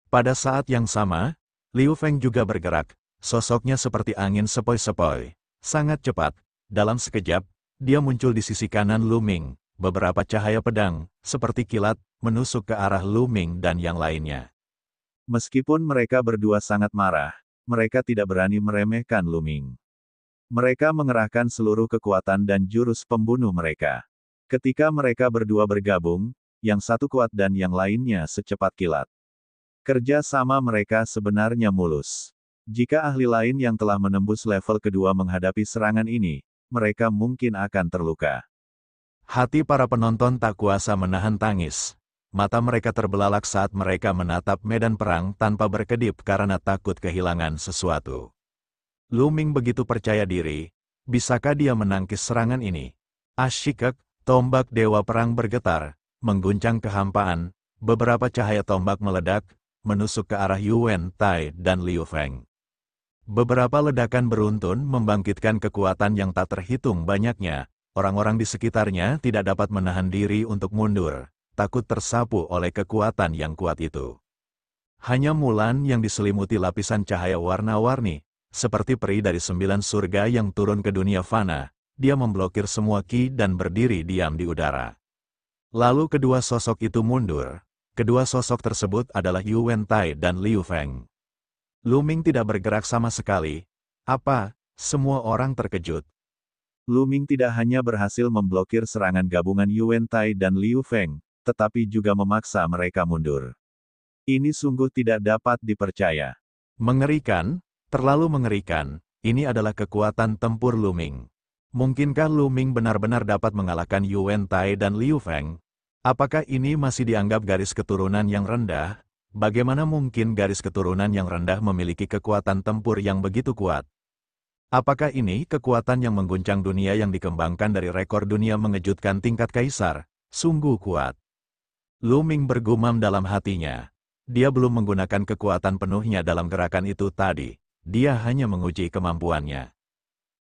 Pada saat yang sama, Liu Feng juga bergerak. Sosoknya seperti angin sepoi-sepoi. Sangat cepat, dalam sekejap, dia muncul di sisi kanan Lu Ming. Beberapa cahaya pedang, seperti kilat, menusuk ke arah Lu Ming dan yang lainnya. Meskipun mereka berdua sangat marah, mereka tidak berani meremehkan Lu Ming. Mereka mengerahkan seluruh kekuatan dan jurus pembunuh mereka. Ketika mereka berdua bergabung, yang satu kuat dan yang lainnya secepat kilat. Kerja sama mereka sebenarnya mulus. Jika ahli lain yang telah menembus level kedua menghadapi serangan ini, mereka mungkin akan terluka. Hati para penonton tak kuasa menahan tangis. Mata mereka terbelalak saat mereka menatap medan perang tanpa berkedip karena takut kehilangan sesuatu. Lu Ming begitu percaya diri, bisakah dia menangkis serangan ini? Asyikek, tombak dewa perang bergetar, mengguncang kehampaan, beberapa cahaya tombak meledak, menusuk ke arah Yuan Tai dan Liu Feng. Beberapa ledakan beruntun membangkitkan kekuatan yang tak terhitung banyaknya. Orang-orang di sekitarnya tidak dapat menahan diri untuk mundur, takut tersapu oleh kekuatan yang kuat itu. Hanya Mulan yang diselimuti lapisan cahaya warna-warni, seperti peri dari 9 surga yang turun ke dunia fana, dia memblokir semua ki dan berdiri diam di udara. Lalu kedua sosok itu mundur. Kedua sosok tersebut adalah Yuan Tai dan Liu Feng. Lu Ming tidak bergerak sama sekali. Apa? Semua orang terkejut. Lu Ming tidak hanya berhasil memblokir serangan gabungan Yuan Tai dan Liu Feng, tetapi juga memaksa mereka mundur. Ini sungguh tidak dapat dipercaya. Mengerikan, terlalu mengerikan. Ini adalah kekuatan tempur Lu Ming. Mungkinkah Lu Ming benar-benar dapat mengalahkan Yuan Tai dan Liu Feng? Apakah ini masih dianggap garis keturunan yang rendah? Bagaimana mungkin garis keturunan yang rendah memiliki kekuatan tempur yang begitu kuat? Apakah ini kekuatan yang mengguncang dunia yang dikembangkan dari rekor dunia mengejutkan tingkat kaisar? Sungguh kuat. Lu Ming bergumam dalam hatinya. Dia belum menggunakan kekuatan penuhnya dalam gerakan itu tadi. Dia hanya menguji kemampuannya.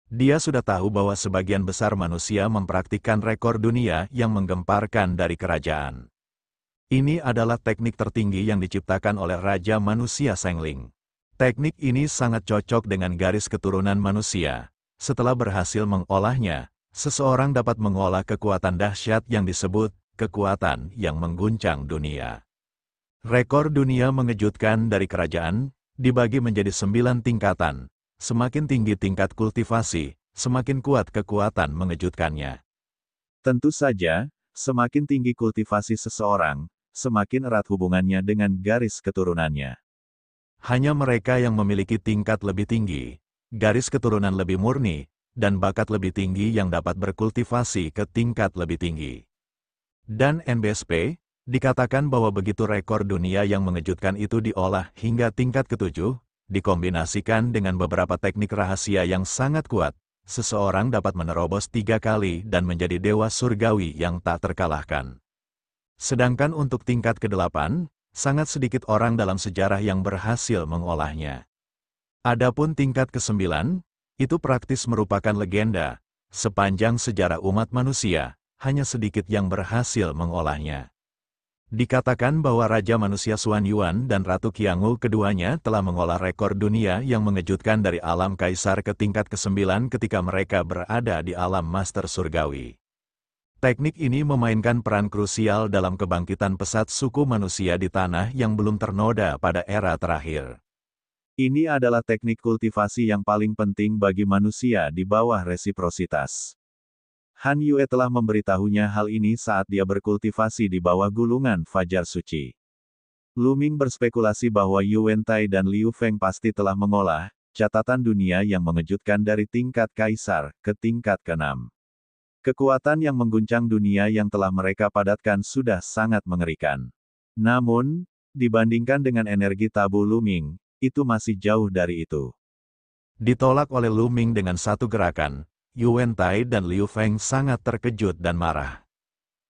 Dia sudah tahu bahwa sebagian besar manusia mempraktikkan rekor dunia yang menggemparkan dari kerajaan. Ini adalah teknik tertinggi yang diciptakan oleh Raja Manusia Sengling. Teknik ini sangat cocok dengan garis keturunan manusia. Setelah berhasil mengolahnya, seseorang dapat mengolah kekuatan dahsyat yang disebut kekuatan yang mengguncang dunia. Rekor dunia mengejutkan dari kerajaan, dibagi menjadi 9 tingkatan. Semakin tinggi tingkat kultivasi, semakin kuat kekuatan mengejutkannya. Tentu saja, semakin tinggi kultivasi seseorang, semakin erat hubungannya dengan garis keturunannya. Hanya mereka yang memiliki tingkat lebih tinggi, garis keturunan lebih murni, dan bakat lebih tinggi yang dapat berkultivasi ke tingkat lebih tinggi. Dan NBSP, dikatakan bahwa begitu rekor dunia yang mengejutkan itu diolah hingga tingkat ke-7, dikombinasikan dengan beberapa teknik rahasia yang sangat kuat, seseorang dapat menerobos 3 kali dan menjadi dewa surgawi yang tak terkalahkan. Sedangkan untuk tingkat ke-8, sangat sedikit orang dalam sejarah yang berhasil mengolahnya. Adapun tingkat ke-9, itu praktis merupakan legenda. Sepanjang sejarah umat manusia, hanya sedikit yang berhasil mengolahnya. Dikatakan bahwa Raja Manusia Xuan Yuan dan Ratu Qianghu keduanya telah mengolah rekor dunia yang mengejutkan dari alam kaisar ke tingkat ke-9 ketika mereka berada di alam master surgawi. Teknik ini memainkan peran krusial dalam kebangkitan pesat suku manusia di tanah yang belum ternoda pada era terakhir. Ini adalah teknik kultivasi yang paling penting bagi manusia di bawah resiprositas. Han Yue telah memberitahunya hal ini saat dia berkultivasi di bawah gulungan Fajar Suci. Lu Ming berspekulasi bahwa Yuan Tai dan Liu Feng pasti telah mengolah catatan dunia yang mengejutkan dari tingkat kaisar ke tingkat ke-6. Kekuatan yang mengguncang dunia yang telah mereka padatkan sudah sangat mengerikan. Namun, dibandingkan dengan energi tabu Lu Ming, itu masih jauh dari itu. Ditolak oleh Lu Ming dengan satu gerakan, Yuan Tai dan Liu Feng sangat terkejut dan marah.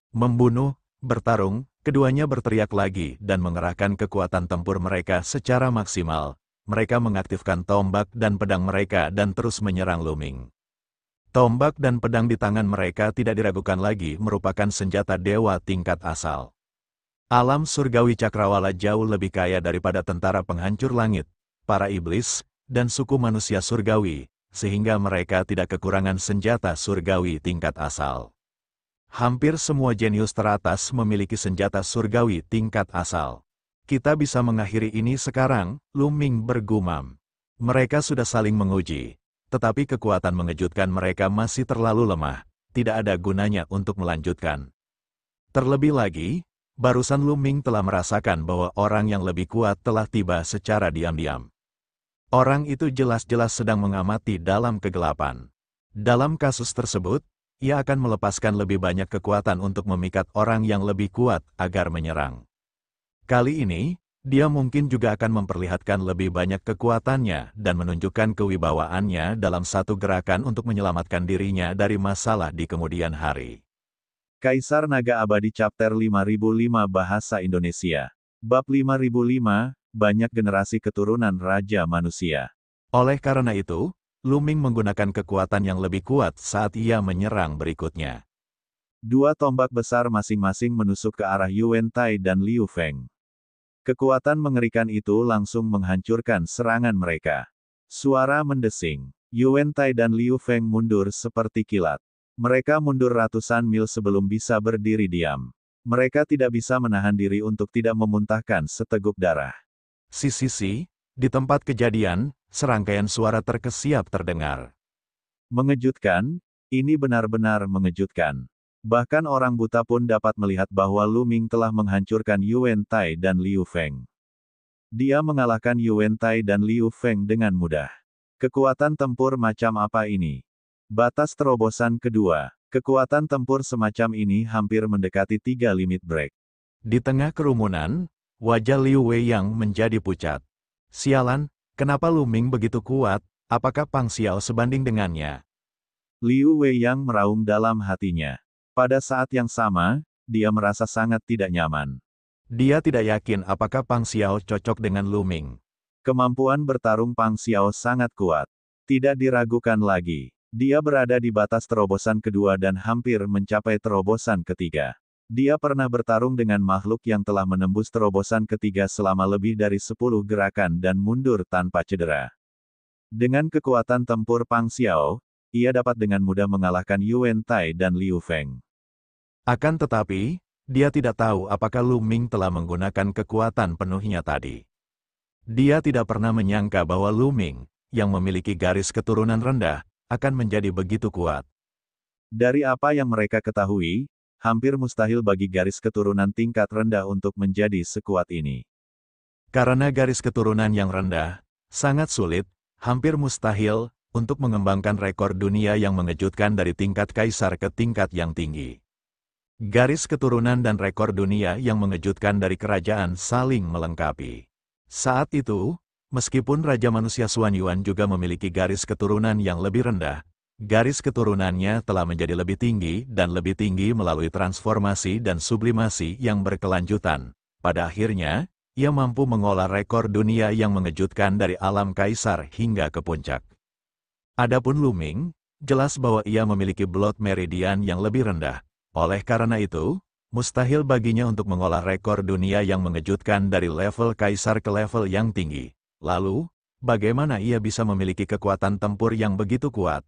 Membunuh, bertarung, keduanya berteriak lagi dan mengerahkan kekuatan tempur mereka secara maksimal. Mereka mengaktifkan tombak dan pedang mereka dan terus menyerang Lu Ming. Tombak dan pedang di tangan mereka tidak diragukan lagi merupakan senjata dewa tingkat asal. Alam surgawi cakrawala jauh lebih kaya daripada tentara penghancur langit, para iblis, dan suku manusia surgawi, sehingga mereka tidak kekurangan senjata surgawi tingkat asal. Hampir semua jenius teratas memiliki senjata surgawi tingkat asal. Kita bisa mengakhiri ini sekarang, Lu Ming bergumam. Mereka sudah saling menguji. Tetapi kekuatan mengejutkan mereka masih terlalu lemah, tidak ada gunanya untuk melanjutkan. Terlebih lagi, barusan Lu Ming telah merasakan bahwa orang yang lebih kuat telah tiba secara diam-diam. Orang itu jelas-jelas sedang mengamati dalam kegelapan. Dalam kasus tersebut, ia akan melepaskan lebih banyak kekuatan untuk memikat orang yang lebih kuat agar menyerang. Kali ini, dia mungkin juga akan memperlihatkan lebih banyak kekuatannya dan menunjukkan kewibawaannya dalam satu gerakan untuk menyelamatkan dirinya dari masalah di kemudian hari. Kaisar Naga Abadi Chapter 5005 Bahasa Indonesia. Bab 5005, Banyak Generasi Keturunan Raja Manusia. Oleh karena itu, Lu Ming menggunakan kekuatan yang lebih kuat saat ia menyerang berikutnya. Dua tombak besar masing-masing menusuk ke arah Yuan Tai dan Liu Feng. Kekuatan mengerikan itu langsung menghancurkan serangan mereka. Suara mendesing. Yuan Tai dan Liu Feng mundur seperti kilat. Mereka mundur ratusan mil sebelum bisa berdiri diam. Mereka tidak bisa menahan diri untuk tidak memuntahkan seteguk darah. Sisi, di tempat kejadian, serangkaian suara terkesiap terdengar. Mengejutkan, ini benar-benar mengejutkan. Bahkan orang buta pun dapat melihat bahwa Lu Ming telah menghancurkan Yuan Tai dan Liu Feng. Dia mengalahkan Yuan Tai dan Liu Feng dengan mudah. Kekuatan tempur macam apa ini? Batas terobosan kedua. Kekuatan tempur semacam ini hampir mendekati 3 limit break. Di tengah kerumunan, wajah Liu Weiyang menjadi pucat. Sialan, kenapa Lu Ming begitu kuat? Apakah Pang Xiao sebanding dengannya? Liu Weiyang meraung dalam hatinya. Pada saat yang sama, dia merasa sangat tidak nyaman. Dia tidak yakin apakah Pang Xiao cocok dengan Lu Ming. Kemampuan bertarung Pang Xiao sangat kuat. Tidak diragukan lagi. Dia berada di batas terobosan kedua dan hampir mencapai terobosan ketiga. Dia pernah bertarung dengan makhluk yang telah menembus terobosan ketiga selama lebih dari 10 gerakan dan mundur tanpa cedera. Dengan kekuatan tempur Pang Xiao, ia dapat dengan mudah mengalahkan Yuan Tai dan Liu Feng. Akan tetapi, Dia tidak tahu apakah Lu Ming telah menggunakan kekuatan penuhnya tadi. Dia tidak pernah menyangka bahwa Lu Ming, yang memiliki garis keturunan rendah, akan menjadi begitu kuat. Dari apa yang mereka ketahui, hampir mustahil bagi garis keturunan tingkat rendah untuk menjadi sekuat ini. Karena garis keturunan yang rendah, sangat sulit, hampir mustahil, untuk mengembangkan rekor dunia yang mengejutkan dari tingkat kaisar ke tingkat yang tinggi. Garis keturunan dan rekor dunia yang mengejutkan dari kerajaan saling melengkapi. Saat itu, meskipun Raja Manusia Xuan Yuan juga memiliki garis keturunan yang lebih rendah, garis keturunannya telah menjadi lebih tinggi dan lebih tinggi melalui transformasi dan sublimasi yang berkelanjutan. Pada akhirnya, ia mampu mengolah rekor dunia yang mengejutkan dari alam kaisar hingga ke puncak. Adapun Lu Ming, jelas bahwa ia memiliki blood meridian yang lebih rendah. Oleh karena itu, mustahil baginya untuk mengolah rekor dunia yang mengejutkan dari level kaisar ke level yang tinggi. Lalu, bagaimana ia bisa memiliki kekuatan tempur yang begitu kuat?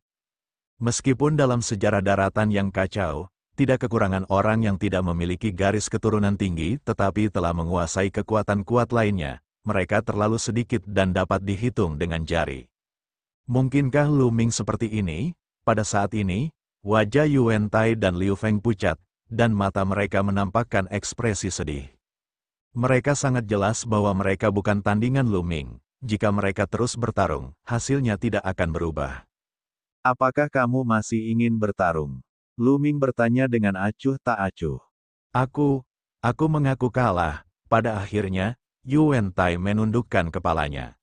Meskipun dalam sejarah daratan yang kacau, tidak kekurangan orang yang tidak memiliki garis keturunan tinggi tetapi telah menguasai kekuatan kuat lainnya, mereka terlalu sedikit dan dapat dihitung dengan jari. Mungkinkah Lu Ming seperti ini? Pada saat ini, wajah Yuan Tai dan Liu Feng pucat, dan mata mereka menampakkan ekspresi sedih. Mereka sangat jelas bahwa mereka bukan tandingan Lu Ming. Jika mereka terus bertarung, hasilnya tidak akan berubah. Apakah kamu masih ingin bertarung? Lu Ming bertanya dengan acuh tak acuh. Aku mengaku kalah. Pada akhirnya, Yuan Tai menundukkan kepalanya.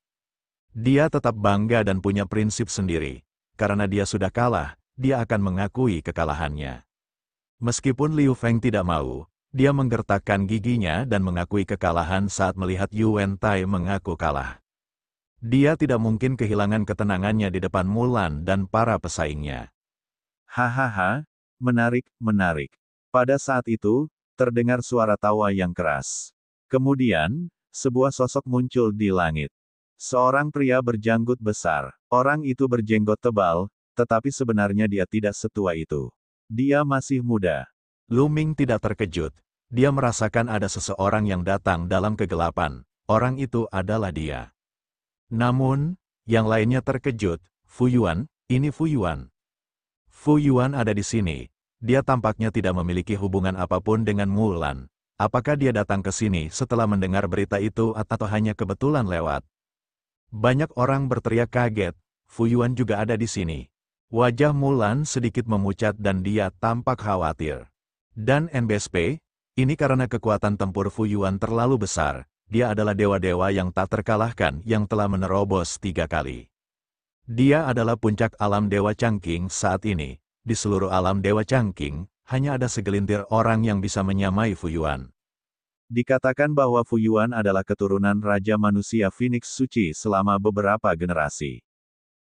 Dia tetap bangga dan punya prinsip sendiri. Karena dia sudah kalah, dia akan mengakui kekalahannya. Meskipun Liu Feng tidak mau, dia menggertakkan giginya dan mengakui kekalahan saat melihat Yuan Tai mengaku kalah. Dia tidak mungkin kehilangan ketenangannya di depan Mulan dan para pesaingnya. Hahaha, menarik, menarik. Pada saat itu, terdengar suara tawa yang keras. Kemudian, sebuah sosok muncul di langit. Seorang pria berjanggut besar. Orang itu berjenggot tebal, tetapi sebenarnya dia tidak setua itu. Dia masih muda. Lu Ming tidak terkejut. Dia merasakan ada seseorang yang datang dalam kegelapan. Orang itu adalah dia. Namun, yang lainnya terkejut. Fu Yuan, ini Fu Yuan. Fu Yuan ada di sini. Dia tampaknya tidak memiliki hubungan apapun dengan Mulan. Apakah dia datang ke sini setelah mendengar berita itu atau hanya kebetulan lewat? Banyak orang berteriak kaget. Fu Yuan juga ada di sini. Wajah Mulan sedikit memucat dan dia tampak khawatir. Dan NBSP, ini karena kekuatan tempur Fu Yuan terlalu besar. Dia adalah dewa-dewa yang tak terkalahkan yang telah menerobos 3 kali. Dia adalah puncak alam Dewa Changqing saat ini. Di seluruh alam Dewa Changqing, hanya ada segelintir orang yang bisa menyamai Fu Yuan. Dikatakan bahwa Fu Yuan adalah keturunan Raja Manusia Phoenix Suci selama beberapa generasi.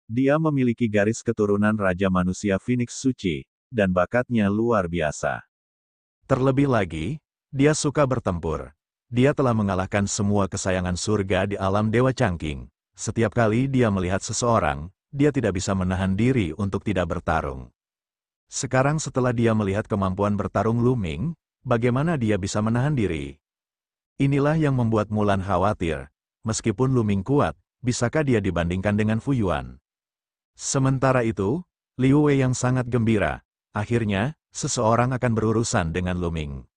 Dia memiliki garis keturunan Raja Manusia Phoenix Suci, dan bakatnya luar biasa. Terlebih lagi, dia suka bertempur. Dia telah mengalahkan semua kesayangan surga di alam Dewa Changqing. Setiap kali dia melihat seseorang, dia tidak bisa menahan diri untuk tidak bertarung. Sekarang setelah dia melihat kemampuan bertarung Lu Ming, bagaimana dia bisa menahan diri? Inilah yang membuat Mulan khawatir. Meskipun Lu Ming kuat, bisakah dia dibandingkan dengan Fu Yuan? Sementara itu, Liu Wei yang sangat gembira. Akhirnya, seseorang akan berurusan dengan Lu Ming.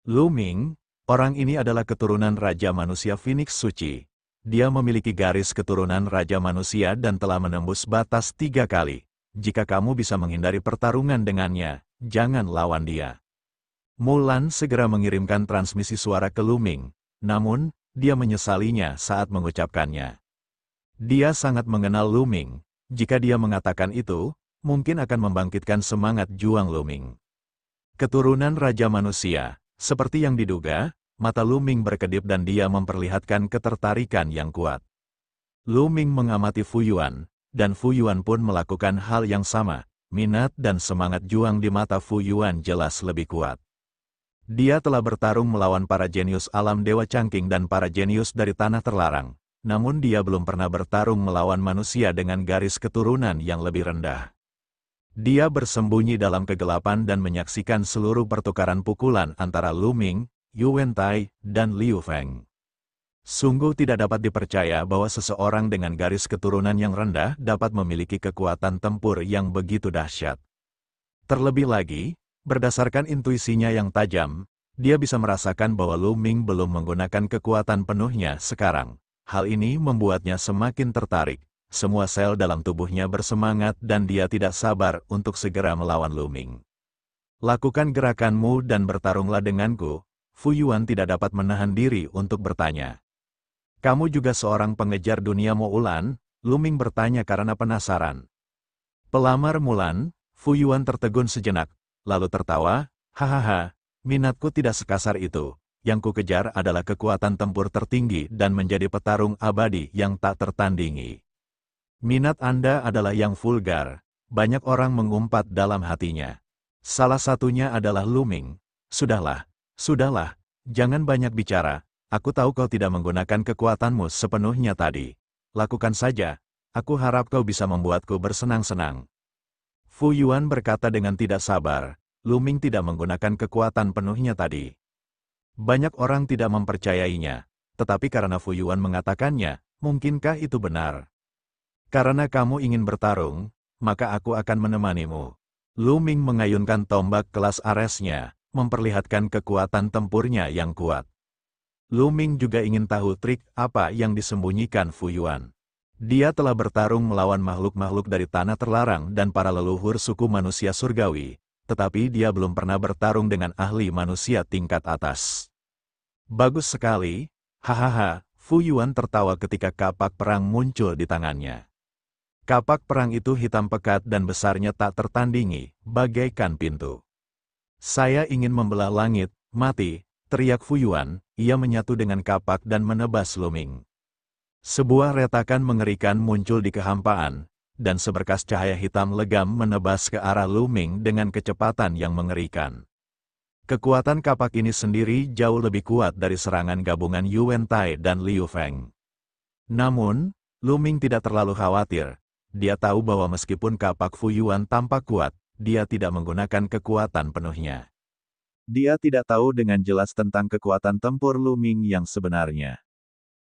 Lu Ming, orang ini adalah keturunan Raja Manusia Phoenix Suci. Dia memiliki garis keturunan Raja Manusia dan telah menembus batas 3 kali. Jika kamu bisa menghindari pertarungan dengannya, jangan lawan dia. Mulan segera mengirimkan transmisi suara ke Lu Ming, namun, dia menyesalinya saat mengucapkannya. Dia sangat mengenal Lu Ming. Jika dia mengatakan itu, mungkin akan membangkitkan semangat juang Lu Ming. Keturunan Raja Manusia, seperti yang diduga, mata Lu Ming berkedip dan dia memperlihatkan ketertarikan yang kuat. Lu Ming mengamati Fu Yuan, dan Fu Yuan pun melakukan hal yang sama. Minat dan semangat juang di mata Fu Yuan jelas lebih kuat. Dia telah bertarung melawan para jenius alam Dewa Changqing dan para jenius dari Tanah Terlarang. Namun dia belum pernah bertarung melawan manusia dengan garis keturunan yang lebih rendah. Dia bersembunyi dalam kegelapan dan menyaksikan seluruh pertukaran pukulan antara Lu Ming, Yuan Tai, dan Liu Feng. Sungguh tidak dapat dipercaya bahwa seseorang dengan garis keturunan yang rendah dapat memiliki kekuatan tempur yang begitu dahsyat. Terlebih lagi, berdasarkan intuisinya yang tajam, dia bisa merasakan bahwa Lu Ming belum menggunakan kekuatan penuhnya sekarang. Hal ini membuatnya semakin tertarik. Semua sel dalam tubuhnya bersemangat dan dia tidak sabar untuk segera melawan Lu Ming. Lakukan gerakanmu dan bertarunglah denganku. Fu Yuan tidak dapat menahan diri untuk bertanya. Kamu juga seorang pengejar dunia Mo Ulan? Lu Ming bertanya karena penasaran. Pelamar Mulan, Fu Yuan tertegun sejenak, lalu tertawa, hahaha, minatku tidak sekasar itu. Yang ku kejar adalah kekuatan tempur tertinggi dan menjadi petarung abadi yang tak tertandingi. Minat Anda adalah yang vulgar, banyak orang mengumpat dalam hatinya. Salah satunya adalah Lu Ming. Sudahlah, jangan banyak bicara, aku tahu kau tidak menggunakan kekuatanmu sepenuhnya tadi. Lakukan saja, aku harap kau bisa membuatku bersenang-senang. Fu Yuan berkata dengan tidak sabar, Lu Ming tidak menggunakan kekuatan penuhnya tadi. Banyak orang tidak mempercayainya, tetapi karena Fu Yuan mengatakannya, mungkinkah itu benar? Karena kamu ingin bertarung, maka aku akan menemanimu. Lu Ming mengayunkan tombak kelas Aresnya, memperlihatkan kekuatan tempurnya yang kuat. Lu Ming juga ingin tahu trik apa yang disembunyikan Fu Yuan. Dia telah bertarung melawan makhluk-makhluk dari tanah terlarang dan para leluhur suku manusia surgawi, tetapi dia belum pernah bertarung dengan ahli manusia tingkat atas. Bagus sekali, hahaha, Fu Yuan tertawa ketika kapak perang muncul di tangannya. Kapak perang itu hitam pekat dan besarnya tak tertandingi, bagaikan pintu. Saya ingin membelah langit, mati, teriak Fu Yuan, ia menyatu dengan kapak dan menebas Lu Ming. Sebuah retakan mengerikan muncul di kehampaan, dan seberkas cahaya hitam legam menebas ke arah Lu Ming dengan kecepatan yang mengerikan. Kekuatan kapak ini sendiri jauh lebih kuat dari serangan gabungan Yuan Tai dan Liu Feng. Namun, Lu Ming tidak terlalu khawatir. Dia tahu bahwa meskipun kapak Fu Yuan tampak kuat, dia tidak menggunakan kekuatan penuhnya. Dia tidak tahu dengan jelas tentang kekuatan tempur Lu Ming yang sebenarnya.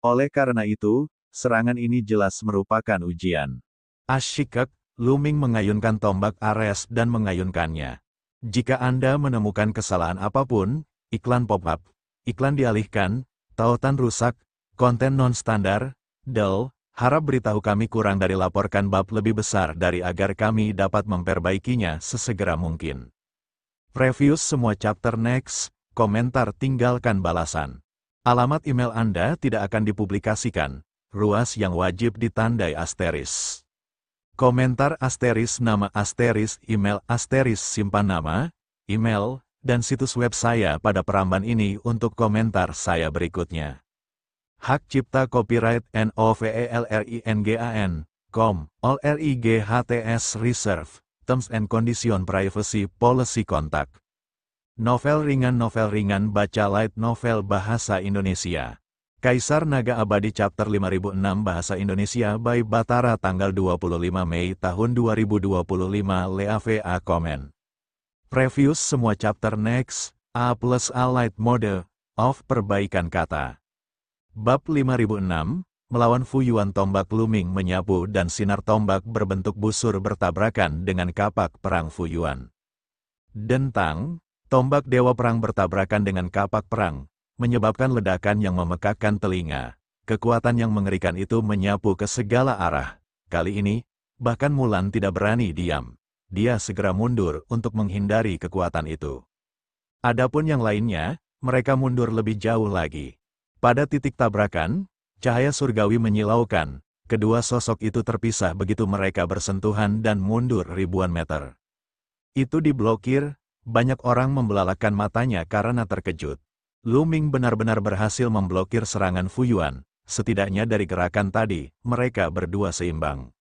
Oleh karena itu, serangan ini jelas merupakan ujian. Asyikek, Lu Ming mengayunkan tombak Ares dan mengayunkannya. Jika Anda menemukan kesalahan apapun, iklan pop-up, iklan dialihkan, tautan rusak, konten non-standar, dull, harap beritahu kami kurang dari laporkan bab lebih besar dari agar kami dapat memperbaikinya sesegera mungkin. Preview semua chapter next, komentar tinggalkan balasan. Alamat email Anda tidak akan dipublikasikan, ruas yang wajib ditandai asteris. Komentar asteris nama asteris email asteris simpan nama, email, dan situs web saya pada peramban ini untuk komentar saya berikutnya. Hak cipta copyright NOVELRINGAN, com, all RIGHTS reserve, terms and condition privacy policy kontak. Novel ringan baca light novel bahasa Indonesia. Kaisar Naga Abadi Chapter 5006 Bahasa Indonesia by Batara tanggal 25 Mei tahun 2025 LEAVA komen. Preview semua chapter next, A+A light mode, of perbaikan kata. Bab 5006, melawan Fu Yuan tombak Lu Ming menyapu dan sinar tombak berbentuk busur bertabrakan dengan kapak perang Fu Yuan. Dentang, tombak dewa perang bertabrakan dengan kapak perang, menyebabkan ledakan yang memekakkan telinga. Kekuatan yang mengerikan itu menyapu ke segala arah. Kali ini, bahkan Mulan tidak berani diam. Dia segera mundur untuk menghindari kekuatan itu. Adapun yang lainnya, mereka mundur lebih jauh lagi. Pada titik tabrakan, cahaya surgawi menyilaukan. Kedua sosok itu terpisah begitu mereka bersentuhan dan mundur ribuan meter. Itu diblokir, banyak orang membelalakan matanya karena terkejut. Lu Ming benar-benar berhasil memblokir serangan Fu Yuan. Setidaknya dari gerakan tadi, mereka berdua seimbang.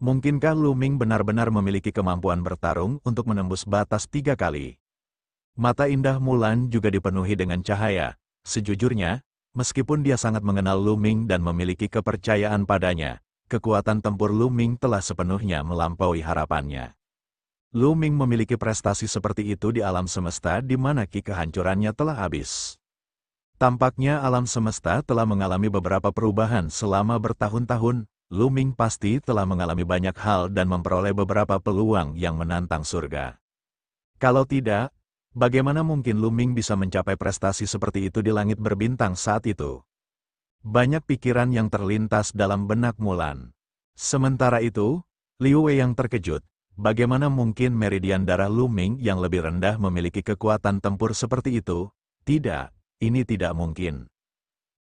Mungkinkah Lu Ming benar-benar memiliki kemampuan bertarung untuk menembus batas 3 kali? Mata indah Mulan juga dipenuhi dengan cahaya. Sejujurnya, meskipun dia sangat mengenal Lu Ming dan memiliki kepercayaan padanya, kekuatan tempur Lu Ming telah sepenuhnya melampaui harapannya. Lu Ming memiliki prestasi seperti itu di alam semesta di mana kehancurannya telah habis. Tampaknya alam semesta telah mengalami beberapa perubahan selama bertahun-tahun. Lu Ming pasti telah mengalami banyak hal dan memperoleh beberapa peluang yang menantang surga. Kalau tidak, bagaimana mungkin Lu Ming bisa mencapai prestasi seperti itu di langit berbintang saat itu? Banyak pikiran yang terlintas dalam benak Mulan. Sementara itu, Liu Wei yang terkejut. Bagaimana mungkin meridian darah Lu Ming yang lebih rendah memiliki kekuatan tempur seperti itu? Tidak, ini tidak mungkin.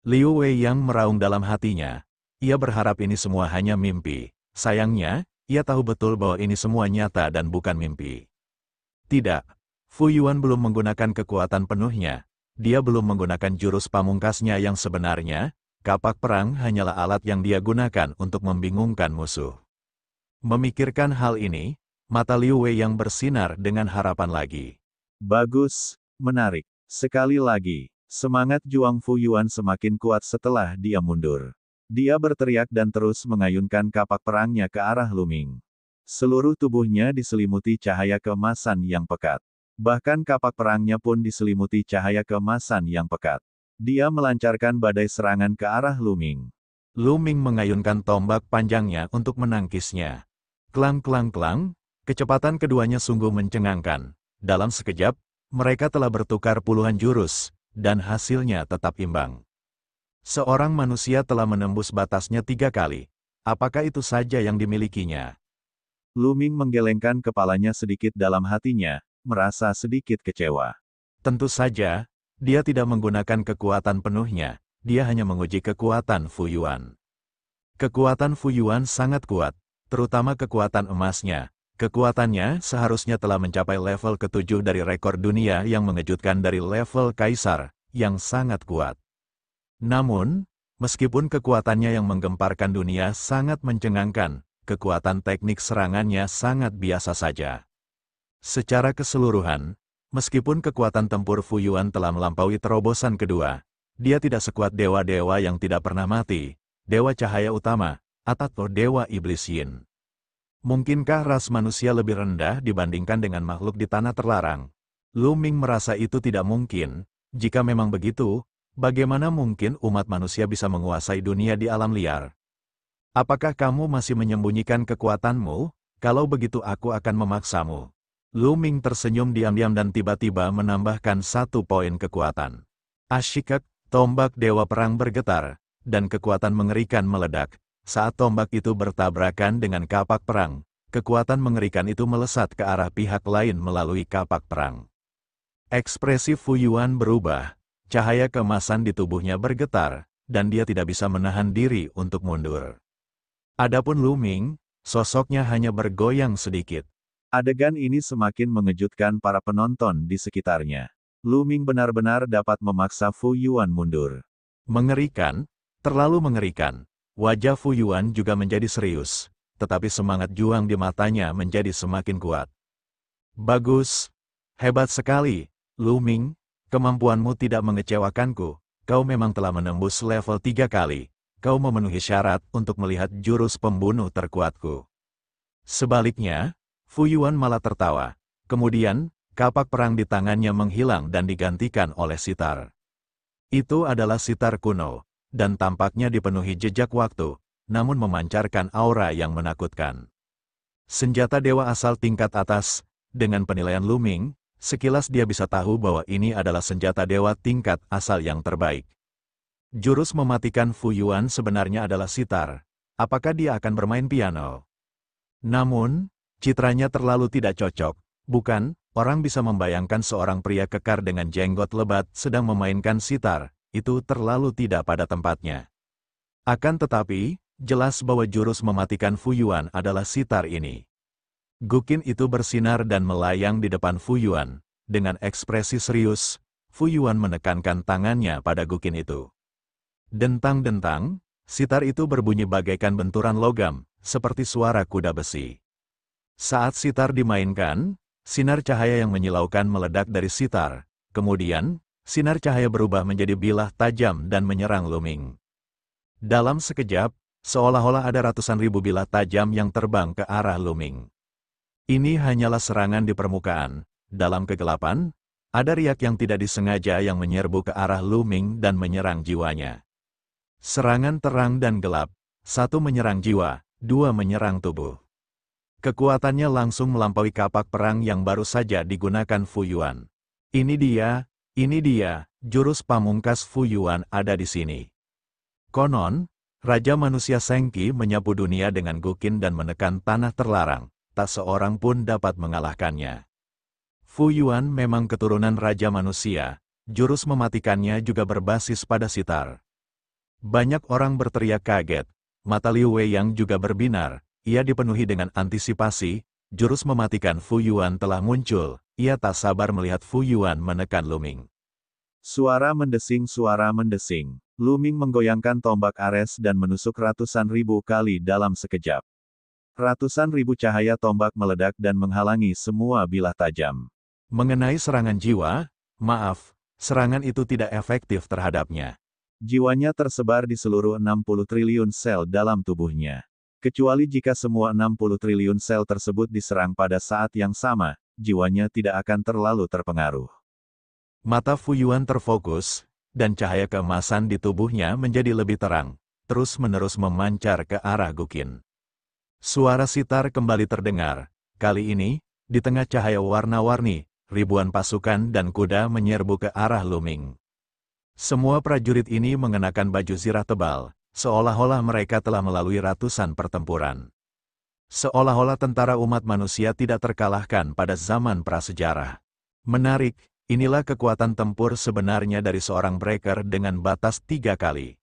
Liu Wei yang meraung dalam hatinya. Ia berharap ini semua hanya mimpi. Sayangnya, ia tahu betul bahwa ini semua nyata dan bukan mimpi. Tidak, Fu Yuan belum menggunakan kekuatan penuhnya. Dia belum menggunakan jurus pamungkasnya yang sebenarnya. Kapak perang hanyalah alat yang dia gunakan untuk membingungkan musuh. Memikirkan hal ini, mata Liu Wei yang bersinar dengan harapan lagi. Bagus, menarik. Sekali lagi, semangat juang Fu Yuan semakin kuat setelah dia mundur. Dia berteriak dan terus mengayunkan kapak perangnya ke arah Lu Ming. Seluruh tubuhnya diselimuti cahaya keemasan yang pekat. Bahkan kapak perangnya pun diselimuti cahaya keemasan yang pekat. Dia melancarkan badai serangan ke arah Lu Ming. Lu Ming mengayunkan tombak panjangnya untuk menangkisnya. Klang klang klang, kecepatan keduanya sungguh mencengangkan. Dalam sekejap, mereka telah bertukar puluhan jurus, dan hasilnya tetap imbang. Seorang manusia telah menembus batasnya 3 kali. Apakah itu saja yang dimilikinya? Lu Ming menggelengkan kepalanya sedikit dalam hatinya, merasa sedikit kecewa. Tentu saja, dia tidak menggunakan kekuatan penuhnya, dia hanya menguji kekuatan Fu Yuan. Kekuatan Fu Yuan sangat kuat, terutama kekuatan emasnya. Kekuatannya seharusnya telah mencapai level ke-7 dari rekor dunia yang mengejutkan dari level kaisar, yang sangat kuat. Namun, meskipun kekuatannya yang menggemparkan dunia sangat mencengangkan, kekuatan teknik serangannya sangat biasa saja. Secara keseluruhan, meskipun kekuatan tempur Fu Yuan telah melampaui terobosan kedua, dia tidak sekuat dewa-dewa yang tidak pernah mati, dewa cahaya utama, atau dewa iblis Yin. Mungkinkah ras manusia lebih rendah dibandingkan dengan makhluk di tanah terlarang? Lu Ming merasa itu tidak mungkin. Jika memang begitu, bagaimana mungkin umat manusia bisa menguasai dunia di alam liar? Apakah kamu masih menyembunyikan kekuatanmu? Kalau begitu aku akan memaksamu. Lu Ming tersenyum diam-diam dan tiba-tiba menambahkan 1 poin kekuatan. Asyikek, tombak dewa perang bergetar, dan kekuatan mengerikan meledak. Saat tombak itu bertabrakan dengan kapak perang, kekuatan mengerikan itu melesat ke arah pihak lain melalui kapak perang. Ekspresi Fu Yuan berubah, cahaya keemasan di tubuhnya bergetar, dan dia tidak bisa menahan diri untuk mundur. Adapun Lu Ming, sosoknya hanya bergoyang sedikit. Adegan ini semakin mengejutkan para penonton di sekitarnya. Lu Ming benar-benar dapat memaksa Fu Yuan mundur. Mengerikan, terlalu mengerikan. Wajah Fu Yuan juga menjadi serius, tetapi semangat juang di matanya menjadi semakin kuat. Bagus, hebat sekali, Lu Ming, kemampuanmu tidak mengecewakanku, kau memang telah menembus level 3 kali, kau memenuhi syarat untuk melihat jurus pembunuh terkuatku. Sebaliknya, Fu Yuan malah tertawa. Kemudian, kapak perang di tangannya menghilang dan digantikan oleh sitar. Itu adalah sitar kuno, dan tampaknya dipenuhi jejak waktu, namun memancarkan aura yang menakutkan. Senjata dewa asal tingkat atas, dengan penilaian Lu Ming, sekilas dia bisa tahu bahwa ini adalah senjata dewa tingkat asal yang terbaik. Jurus mematikan Fu Yuan sebenarnya adalah sitar. Apakah dia akan bermain piano? Namun, citranya terlalu tidak cocok, bukan? Orang bisa membayangkan seorang pria kekar dengan jenggot lebat sedang memainkan sitar, itu terlalu tidak pada tempatnya. Akan tetapi, jelas bahwa jurus mematikan Fu Yuan adalah sitar ini. Guqin itu bersinar dan melayang di depan Fu Yuan. Dengan ekspresi serius, Fu Yuan menekankan tangannya pada Guqin itu. Dentang-dentang, sitar itu berbunyi bagaikan benturan logam, seperti suara kuda besi. Saat sitar dimainkan, sinar cahaya yang menyilaukan meledak dari sitar. Kemudian, sinar cahaya berubah menjadi bilah tajam dan menyerang Lu Ming. Dalam sekejap, seolah-olah ada ratusan ribu bilah tajam yang terbang ke arah Lu Ming. Ini hanyalah serangan di permukaan. Dalam kegelapan, ada riak yang tidak disengaja yang menyerbu ke arah Lu Ming dan menyerang jiwanya. Serangan terang dan gelap, satu menyerang jiwa, dua menyerang tubuh. Kekuatannya langsung melampaui kapak perang yang baru saja digunakan Fu Yuan. Ini dia, jurus pamungkas Fu Yuan ada di sini. Konon, Raja Manusia Sengki menyapu dunia dengan Guqin dan menekan tanah terlarang, tak seorang pun dapat mengalahkannya. Fu Yuan memang keturunan Raja Manusia, jurus mematikannya juga berbasis pada sitar. Banyak orang berteriak kaget, mata Liu Weiyang juga berbinar, ia dipenuhi dengan antisipasi, jurus mematikan Fu Yuan telah muncul, ia tak sabar melihat Fu Yuan menekan Lu Ming. Suara mendesing. Lu Ming menggoyangkan tombak ares dan menusuk ratusan ribu kali dalam sekejap. Ratusan ribu cahaya tombak meledak dan menghalangi semua bilah tajam. Mengenai serangan jiwa, maaf, serangan itu tidak efektif terhadapnya. Jiwanya tersebar di seluruh 60 triliun sel dalam tubuhnya. Kecuali jika semua 60 triliun sel tersebut diserang pada saat yang sama, jiwanya tidak akan terlalu terpengaruh. Mata Fu Yuan terfokus, dan cahaya keemasan di tubuhnya menjadi lebih terang, terus-menerus memancar ke arah Guqin. Suara sitar kembali terdengar, kali ini, di tengah cahaya warna-warni, ribuan pasukan dan kuda menyerbu ke arah Lu Ming. Semua prajurit ini mengenakan baju zirah tebal, seolah-olah mereka telah melalui ratusan pertempuran. Seolah-olah tentara umat manusia tidak terkalahkan pada zaman prasejarah. Menarik, inilah kekuatan tempur sebenarnya dari seorang breaker dengan batas 3 kali.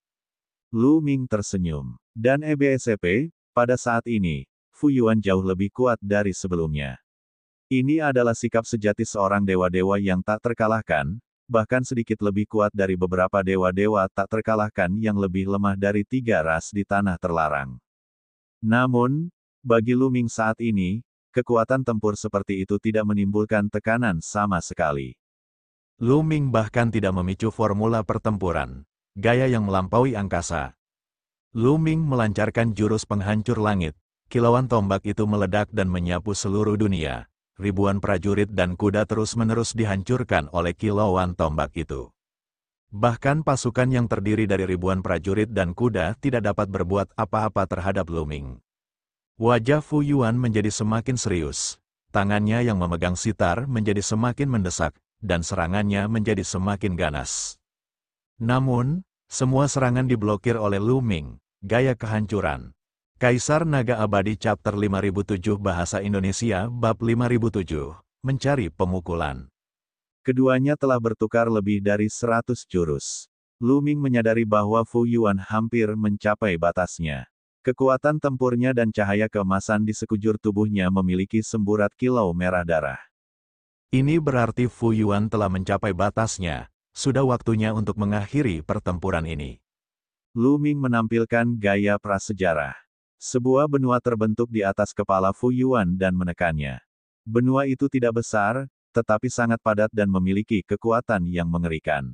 Lu Ming tersenyum. Dan EBSP, pada saat ini, Fu Yuan jauh lebih kuat dari sebelumnya. Ini adalah sikap sejati seorang dewa-dewa yang tak terkalahkan, bahkan sedikit lebih kuat dari beberapa dewa-dewa tak terkalahkan yang lebih lemah dari 3 ras di tanah terlarang. Namun, bagi Lu Ming saat ini, kekuatan tempur seperti itu tidak menimbulkan tekanan sama sekali. Lu Ming bahkan tidak memicu formula pertempuran, gaya yang melampaui angkasa. Lu Ming melancarkan jurus penghancur langit, kilauan tombak itu meledak dan menyapu seluruh dunia. Ribuan prajurit dan kuda terus-menerus dihancurkan oleh kilauan tombak itu. Bahkan pasukan yang terdiri dari ribuan prajurit dan kuda tidak dapat berbuat apa-apa terhadap Lu Ming. Wajah Fu Yuan menjadi semakin serius, tangannya yang memegang sitar menjadi semakin mendesak, dan serangannya menjadi semakin ganas. Namun, semua serangan diblokir oleh Lu Ming, gaya kehancuran. Kaisar Naga Abadi Chapter 5007 Bahasa Indonesia Bab 5007, Mencari Pemukulan. Keduanya telah bertukar lebih dari 100 jurus. Lu Ming menyadari bahwa Fu Yuan hampir mencapai batasnya. Kekuatan tempurnya dan cahaya keemasan di sekujur tubuhnya memiliki semburat kilau merah darah. Ini berarti Fu Yuan telah mencapai batasnya, sudah waktunya untuk mengakhiri pertempuran ini. Lu Ming menampilkan gaya prasejarah. Sebuah benua terbentuk di atas kepala Fu Yuan dan menekannya. Benua itu tidak besar, tetapi sangat padat dan memiliki kekuatan yang mengerikan.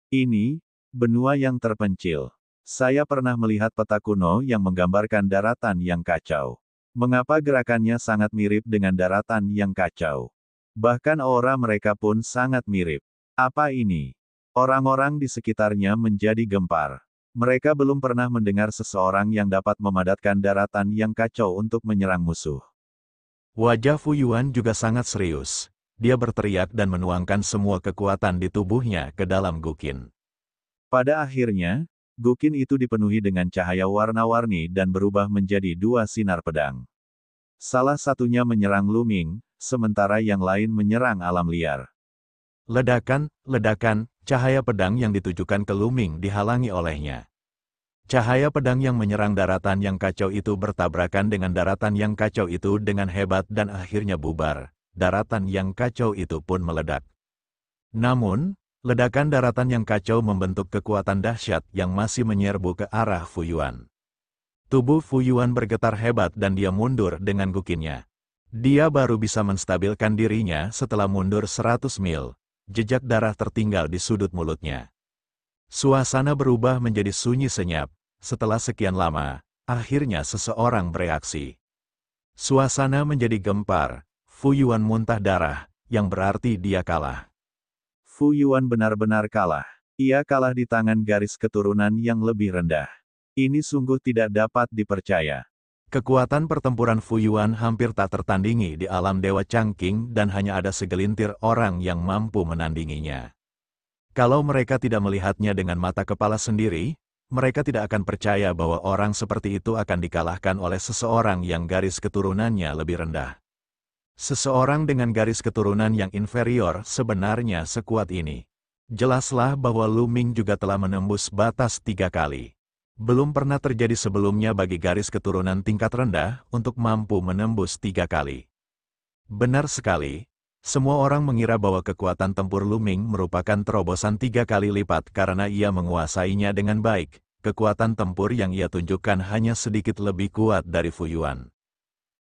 Ini, benua yang terpencil. Saya pernah melihat peta kuno yang menggambarkan daratan yang kacau. Mengapa gerakannya sangat mirip dengan daratan yang kacau? Bahkan aura mereka pun sangat mirip. Apa ini? Orang-orang di sekitarnya menjadi gempar. Mereka belum pernah mendengar seseorang yang dapat memadatkan daratan yang kacau untuk menyerang musuh. Wajah Fu Yuan juga sangat serius. Dia berteriak dan menuangkan semua kekuatan di tubuhnya ke dalam Guqin. Pada akhirnya, Guqin itu dipenuhi dengan cahaya warna-warni dan berubah menjadi 2 sinar pedang. Salah satunya menyerang Lu Ming, sementara yang lain menyerang alam liar. Ledakan, cahaya pedang yang ditujukan ke Lu Ming dihalangi olehnya. Cahaya pedang yang menyerang daratan yang kacau itu bertabrakan dengan daratan yang kacau itu dengan hebat dan akhirnya bubar. Daratan yang kacau itu pun meledak. Namun, ledakan daratan yang kacau membentuk kekuatan dahsyat yang masih menyerbu ke arah Fu Yuan. Tubuh Fu Yuan bergetar hebat dan dia mundur dengan Guqinnya. Dia baru bisa menstabilkan dirinya setelah mundur 100 mil. Jejak darah tertinggal di sudut mulutnya. Suasana berubah menjadi sunyi senyap. Setelah sekian lama, akhirnya seseorang bereaksi. Suasana menjadi gempar. Fu Yuan muntah darah, yang berarti dia kalah. Fu Yuan benar-benar kalah. Ia kalah di tangan garis keturunan yang lebih rendah. Ini sungguh tidak dapat dipercaya. Kekuatan pertempuran Fu Yuan hampir tak tertandingi di alam Dewa Changqing dan hanya ada segelintir orang yang mampu menandinginya. Kalau mereka tidak melihatnya dengan mata kepala sendiri, mereka tidak akan percaya bahwa orang seperti itu akan dikalahkan oleh seseorang yang garis keturunannya lebih rendah. Seseorang dengan garis keturunan yang inferior sebenarnya sekuat ini. Jelaslah bahwa Lu Ming juga telah menembus batas 3 kali. Belum pernah terjadi sebelumnya bagi garis keturunan tingkat rendah untuk mampu menembus 3 kali. Benar sekali. Semua orang mengira bahwa kekuatan tempur Lu Ming merupakan terobosan 3 kali lipat karena ia menguasainya dengan baik. Kekuatan tempur yang ia tunjukkan hanya sedikit lebih kuat dari Fu Yuan.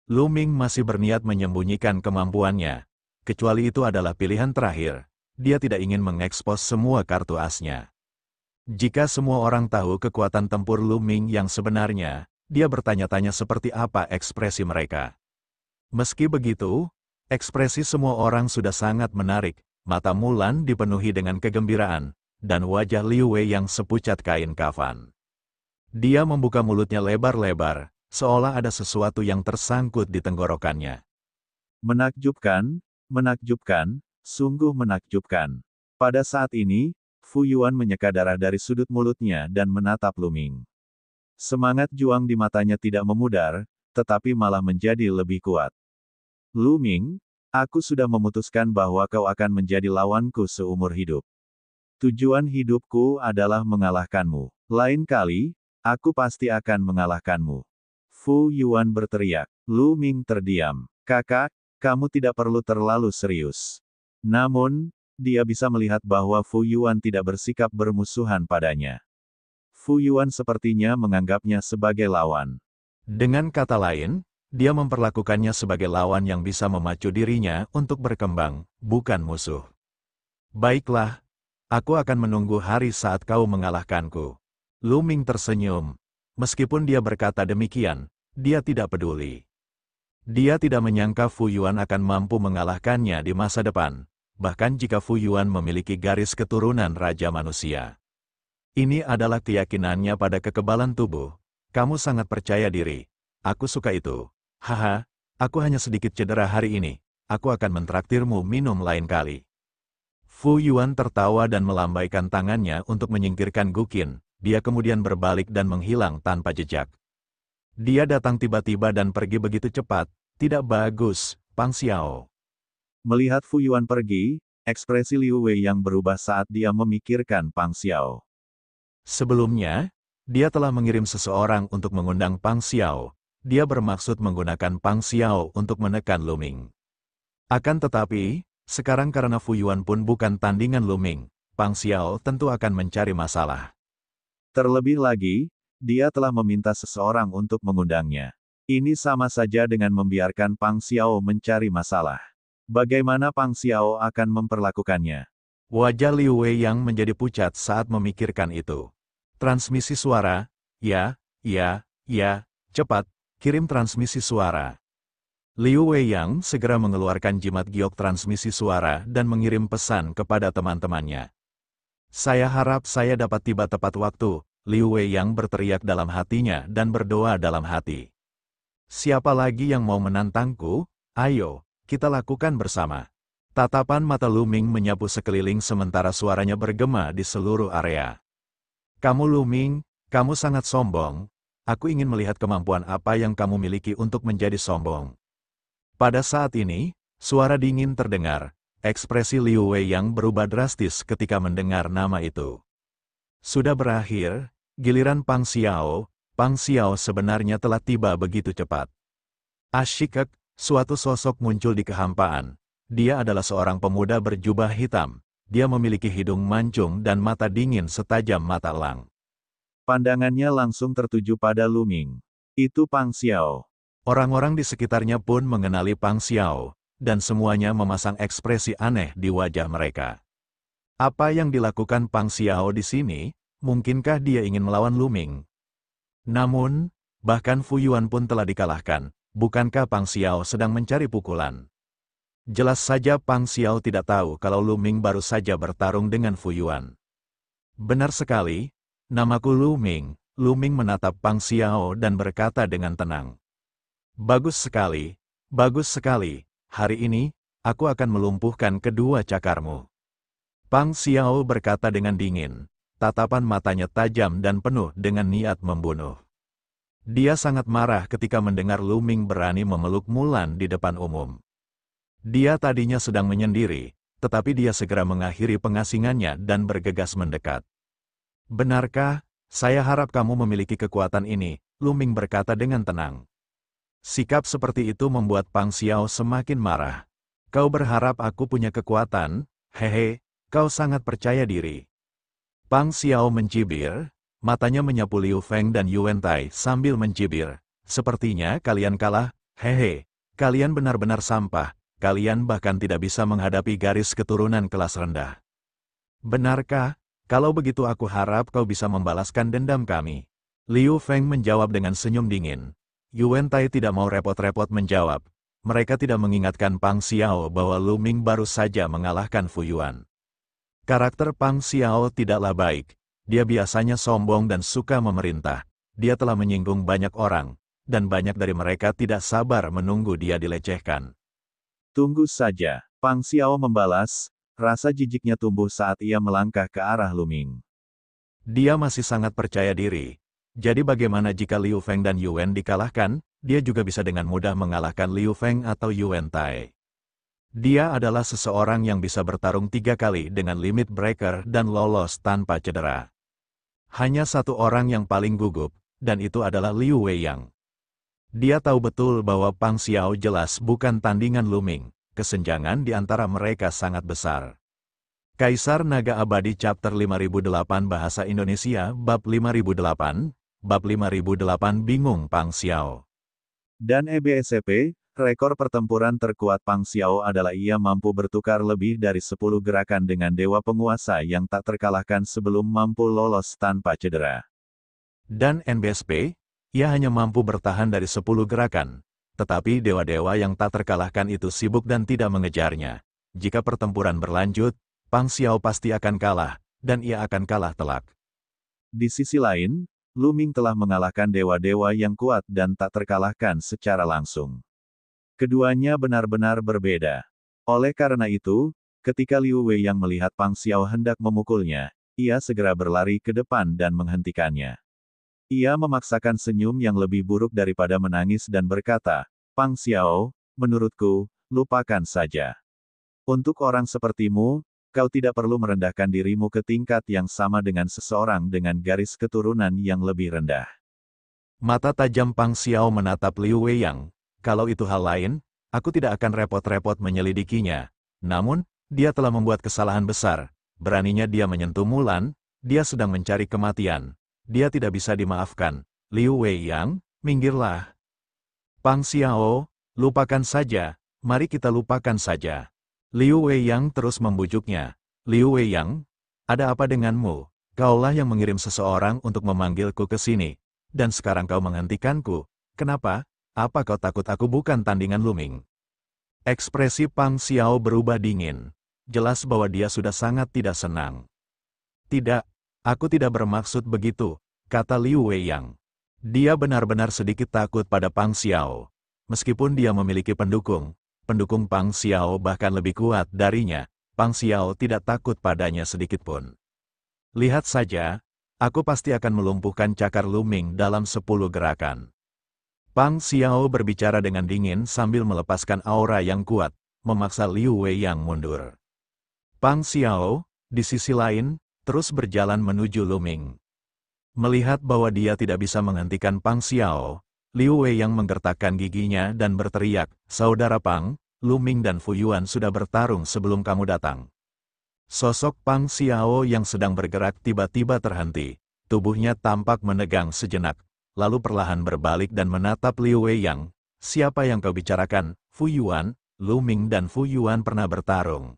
Lu Ming masih berniat menyembunyikan kemampuannya. Kecuali itu adalah pilihan terakhir. Dia tidak ingin mengekspos semua kartu asnya. Jika semua orang tahu kekuatan tempur Lu Ming yang sebenarnya, dia bertanya-tanya seperti apa ekspresi mereka. Meski begitu, ekspresi semua orang sudah sangat menarik, mata Mulan dipenuhi dengan kegembiraan, dan wajah Liu Wei yang sepucat kain kafan. Dia membuka mulutnya lebar-lebar, seolah ada sesuatu yang tersangkut di tenggorokannya. Menakjubkan, menakjubkan, sungguh menakjubkan. Pada saat ini, Fu Yuan menyeka darah dari sudut mulutnya dan menatap Lu Ming. Semangat juang di matanya tidak memudar, tetapi malah menjadi lebih kuat. Lu Ming, aku sudah memutuskan bahwa kau akan menjadi lawanku seumur hidup. Tujuan hidupku adalah mengalahkanmu. Lain kali, aku pasti akan mengalahkanmu. Fu Yuan berteriak. Lu Ming terdiam. Kakak, kamu tidak perlu terlalu serius. Namun, dia bisa melihat bahwa Fu Yuan tidak bersikap bermusuhan padanya. Fu Yuan sepertinya menganggapnya sebagai lawan. Dengan kata lain, dia memperlakukannya sebagai lawan yang bisa memacu dirinya untuk berkembang, bukan musuh. Baiklah, aku akan menunggu hari saat kau mengalahkanku. Lu Ming tersenyum. Meskipun dia berkata demikian, dia tidak peduli. Dia tidak menyangka Fu Yuan akan mampu mengalahkannya di masa depan, bahkan jika Fu Yuan memiliki garis keturunan Raja Manusia. Ini adalah keyakinannya pada kekebalan tubuh. Kamu sangat percaya diri. Aku suka itu. Haha, aku hanya sedikit cedera hari ini. Aku akan mentraktirmu minum lain kali. Fu Yuan tertawa dan melambaikan tangannya untuk menyingkirkan Guqin. Dia kemudian berbalik dan menghilang tanpa jejak. Dia datang tiba-tiba dan pergi begitu cepat. Tidak bagus, Pang Xiao. Melihat Fu Yuan pergi, ekspresi Liu Wei yang berubah saat dia memikirkan Pang Xiao. Sebelumnya, dia telah mengirim seseorang untuk mengundang Pang Xiao. Dia bermaksud menggunakan Pang Xiao untuk menekan Lu Ming. Akan tetapi, sekarang karena Fu Yuan pun bukan tandingan Lu Ming, Pang Xiao tentu akan mencari masalah. Terlebih lagi, dia telah meminta seseorang untuk mengundangnya. Ini sama saja dengan membiarkan Pang Xiao mencari masalah. Bagaimana Pang Xiao akan memperlakukannya? Wajah Liu Wei yang menjadi pucat saat memikirkan itu. Transmisi suara, ya, cepat, kirim transmisi suara. Liu Wei yang segera mengeluarkan jimat giok transmisi suara dan mengirim pesan kepada teman-temannya. Saya harap saya dapat tiba tepat waktu, Liu Wei yang berteriak dalam hatinya dan berdoa dalam hati. Siapa lagi yang mau menantangku? Ayo, kita lakukan bersama. Tatapan mata Lu Ming menyapu sekeliling sementara suaranya bergema di seluruh area. Kamu Lu Ming, kamu sangat sombong. Aku ingin melihat kemampuan apa yang kamu miliki untuk menjadi sombong. Pada saat ini, suara dingin terdengar. Ekspresi Liu Wei yang berubah drastis ketika mendengar nama itu. Sudah berakhir, giliran Pang Xiao. Pang Xiao sebenarnya telah tiba begitu cepat. Asyik, suatu sosok muncul di kehampaan. Dia adalah seorang pemuda berjubah hitam. Dia memiliki hidung mancung dan mata dingin setajam mata elang. Pandangannya langsung tertuju pada Lu Ming. Itu Pang Xiao. Orang-orang di sekitarnya pun mengenali Pang Xiao, dan semuanya memasang ekspresi aneh di wajah mereka. Apa yang dilakukan Pang Xiao di sini? Mungkinkah dia ingin melawan Lu Ming? Namun, bahkan Fu Yuan pun telah dikalahkan. bukankah Pang Xiao sedang mencari pukulan? Jelas saja Pang Xiao tidak tahu kalau Lu Ming baru saja bertarung dengan Fu Yuan. Benar sekali, namaku Lu Ming. Lu Ming menatap Pang Xiao dan berkata dengan tenang. Bagus sekali, bagus sekali. Hari ini, aku akan melumpuhkan kedua cakarmu. Pang Xiao berkata dengan dingin. Tatapan matanya tajam dan penuh dengan niat membunuh. Dia sangat marah ketika mendengar Lu Ming berani memeluk Mulan di depan umum. Dia tadinya sedang menyendiri, tetapi dia segera mengakhiri pengasingannya dan bergegas mendekat. Benarkah? Saya harap kamu memiliki kekuatan ini, Lu Ming berkata dengan tenang. Sikap seperti itu membuat Pang Xiao semakin marah. Kau berharap aku punya kekuatan? Hehe, kau sangat percaya diri. Pang Xiao mencibir, matanya menyapu Liu Feng dan Yuan Tai sambil mencibir. Sepertinya kalian kalah, hehe, kalian benar-benar sampah, kalian bahkan tidak bisa menghadapi garis keturunan kelas rendah. Benarkah? Kalau begitu aku harap kau bisa membalaskan dendam kami. Liu Feng menjawab dengan senyum dingin. Yuan Tai tidak mau repot-repot menjawab. Mereka tidak mengingatkan Pang Xiao bahwa Lu Ming baru saja mengalahkan Fu Yuan. Karakter Pang Xiao tidaklah baik. Dia biasanya sombong dan suka memerintah. Dia telah menyinggung banyak orang, dan banyak dari mereka tidak sabar menunggu dia dilecehkan. Tunggu saja, Pang Xiao membalas, rasa jijiknya tumbuh saat ia melangkah ke arah Lu Ming. Dia masih sangat percaya diri. Jadi bagaimana jika Liu Feng dan Yuan dikalahkan, dia juga bisa dengan mudah mengalahkan Liu Feng atau Yuan Tai. Dia adalah seseorang yang bisa bertarung 3 kali dengan limit breaker dan lolos tanpa cedera. Hanya satu orang yang paling gugup, dan itu adalah Liu Weiyang. Dia tahu betul bahwa Pang Xiao jelas bukan tandingan Lu Ming. Kesenjangan di antara mereka sangat besar. Kaisar Naga Abadi Chapter 5008 Bahasa Indonesia Bab 5008, Bab 5008 Bingung Pang Xiao. Dan EBSCP, rekor pertempuran terkuat Pang Xiao adalah ia mampu bertukar lebih dari 10 gerakan dengan dewa penguasa yang tak terkalahkan sebelum mampu lolos tanpa cedera. Dan NBSP, ia hanya mampu bertahan dari 10 gerakan, tetapi dewa-dewa yang tak terkalahkan itu sibuk dan tidak mengejarnya. Jika pertempuran berlanjut, Pang Xiao pasti akan kalah, dan ia akan kalah telak. Di sisi lain, Lu Ming telah mengalahkan dewa-dewa yang kuat dan tak terkalahkan secara langsung. Keduanya benar-benar berbeda. Oleh karena itu, ketika Liu Weiyang melihat Pang Xiao hendak memukulnya, ia segera berlari ke depan dan menghentikannya. Ia memaksakan senyum yang lebih buruk daripada menangis dan berkata, Pang Xiao, menurutku, lupakan saja. Untuk orang sepertimu, kau tidak perlu merendahkan dirimu ke tingkat yang sama dengan seseorang dengan garis keturunan yang lebih rendah. Mata tajam Pang Xiao menatap Liu Weiyang. Kalau itu hal lain, aku tidak akan repot-repot menyelidikinya. Namun, dia telah membuat kesalahan besar. Beraninya dia menyentuh Mulan, dia sedang mencari kematian. Dia tidak bisa dimaafkan. Liu Weiyang, minggirlah. Pang Xiao, lupakan saja. Mari kita lupakan saja. Liu Weiyang terus membujuknya. Liu Weiyang, ada apa denganmu? Kaulah yang mengirim seseorang untuk memanggilku ke sini. Dan sekarang kau menghentikanku. Kenapa? Apa kau takut aku bukan tandingan Lu Ming? Ekspresi Pang Xiao berubah dingin. Jelas bahwa dia sudah sangat tidak senang. Tidak, aku tidak bermaksud begitu, kata Liu Weiyang. Dia benar-benar sedikit takut pada Pang Xiao. Meskipun dia memiliki pendukung Pang Xiao bahkan lebih kuat darinya, Pang Xiao tidak takut padanya sedikitpun. Lihat saja, aku pasti akan melumpuhkan cakar Lu Ming dalam 10 gerakan. Pang Xiao berbicara dengan dingin sambil melepaskan aura yang kuat, memaksa Liu Weiyang mundur. Pang Xiao, di sisi lain, terus berjalan menuju Lu Ming. Melihat bahwa dia tidak bisa menghentikan Pang Xiao, Liu Weiyang menggertakkan giginya dan berteriak, Saudara Pang, Lu Ming dan Fu Yuan sudah bertarung sebelum kamu datang. Sosok Pang Xiao yang sedang bergerak tiba-tiba terhenti. Tubuhnya tampak menegang sejenak, lalu perlahan berbalik dan menatap Liu Weiyang. Siapa yang kau bicarakan? Fu Yuan, Lu Ming dan Fu Yuan pernah bertarung.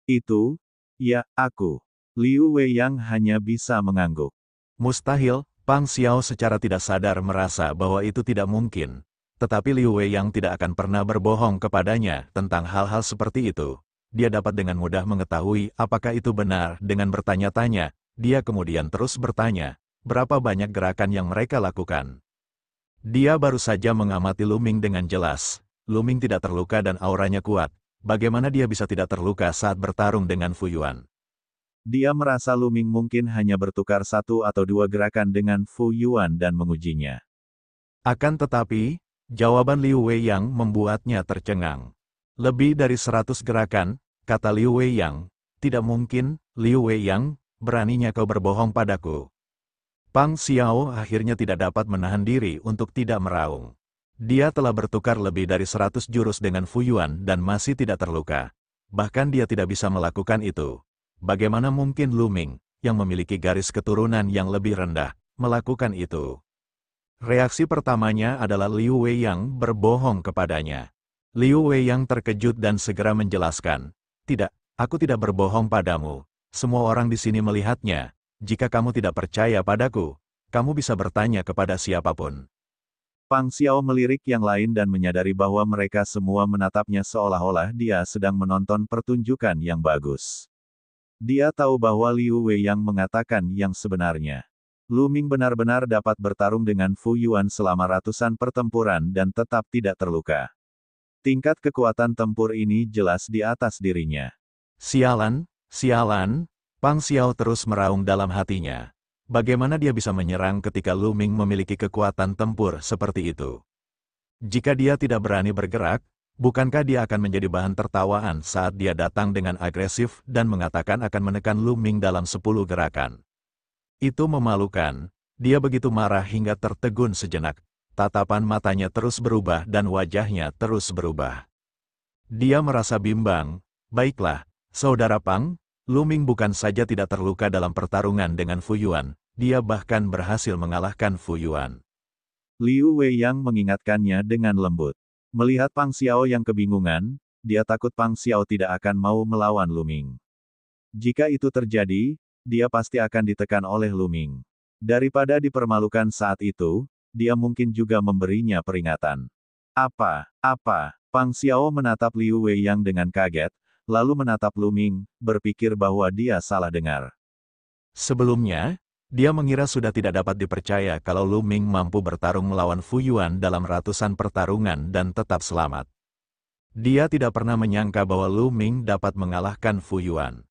Itu, ya, aku. Liu Weiyang hanya bisa mengangguk. Mustahil, Pang Xiao secara tidak sadar merasa bahwa itu tidak mungkin. Tetapi Liu Weiyang tidak akan pernah berbohong kepadanya tentang hal-hal seperti itu. Dia dapat dengan mudah mengetahui apakah itu benar dengan bertanya-tanya. Dia kemudian terus bertanya, berapa banyak gerakan yang mereka lakukan. Dia baru saja mengamati Lu Ming dengan jelas. Lu Ming tidak terluka dan auranya kuat. Bagaimana dia bisa tidak terluka saat bertarung dengan Fu Yuan? Dia merasa Lu Ming mungkin hanya bertukar satu atau dua gerakan dengan Fu Yuan dan mengujinya. Akan tetapi, jawaban Liu Weiyang membuatnya tercengang. Lebih dari 100 gerakan, kata Liu Weiyang. Tidak mungkin, Liu Weiyang, beraninya kau berbohong padaku. Pang Xiao akhirnya tidak dapat menahan diri untuk tidak meraung. Dia telah bertukar lebih dari 100 jurus dengan Fu Yuan dan masih tidak terluka. Bahkan dia tidak bisa melakukan itu. Bagaimana mungkin Lu Ming, yang memiliki garis keturunan yang lebih rendah, melakukan itu? Reaksi pertamanya adalah Liu Weiyang berbohong kepadanya. Liu Weiyang terkejut dan segera menjelaskan, "Tidak, aku tidak berbohong padamu. Semua orang di sini melihatnya. Jika kamu tidak percaya padaku, kamu bisa bertanya kepada siapapun." Pang Xiao melirik yang lain dan menyadari bahwa mereka semua menatapnya seolah-olah dia sedang menonton pertunjukan yang bagus. Dia tahu bahwa Liu Weiyang mengatakan yang sebenarnya. Lu Ming benar-benar dapat bertarung dengan Fu Yuan selama ratusan pertempuran dan tetap tidak terluka. Tingkat kekuatan tempur ini jelas di atas dirinya. Sialan, sialan, Pang Xiao terus meraung dalam hatinya. Bagaimana dia bisa menyerang ketika Lu Ming memiliki kekuatan tempur seperti itu? Jika dia tidak berani bergerak, bukankah dia akan menjadi bahan tertawaan saat dia datang dengan agresif dan mengatakan akan menekan Lu Ming dalam 10 gerakan? Itu memalukan. Dia begitu marah hingga tertegun sejenak. Tatapan matanya terus berubah dan wajahnya terus berubah. Dia merasa bimbang. Baiklah, Saudara Pang, Lu Ming bukan saja tidak terluka dalam pertarungan dengan Fu Yuan, dia bahkan berhasil mengalahkan Fu Yuan. Liu Weiyang mengingatkannya dengan lembut. Melihat Pang Xiao yang kebingungan, dia takut Pang Xiao tidak akan mau melawan Lu Ming. Jika itu terjadi, dia pasti akan ditekan oleh Lu Ming. Daripada dipermalukan saat itu, dia mungkin juga memberinya peringatan. Apa? Pang Xiao menatap Liu Weiyang dengan kaget, lalu menatap Lu Ming, berpikir bahwa dia salah dengar. Sebelumnya, dia mengira sudah tidak dapat dipercaya kalau Lu Ming mampu bertarung melawan Fu Yuan dalam ratusan pertarungan dan tetap selamat. Dia tidak pernah menyangka bahwa Lu Ming dapat mengalahkan Fu Yuan.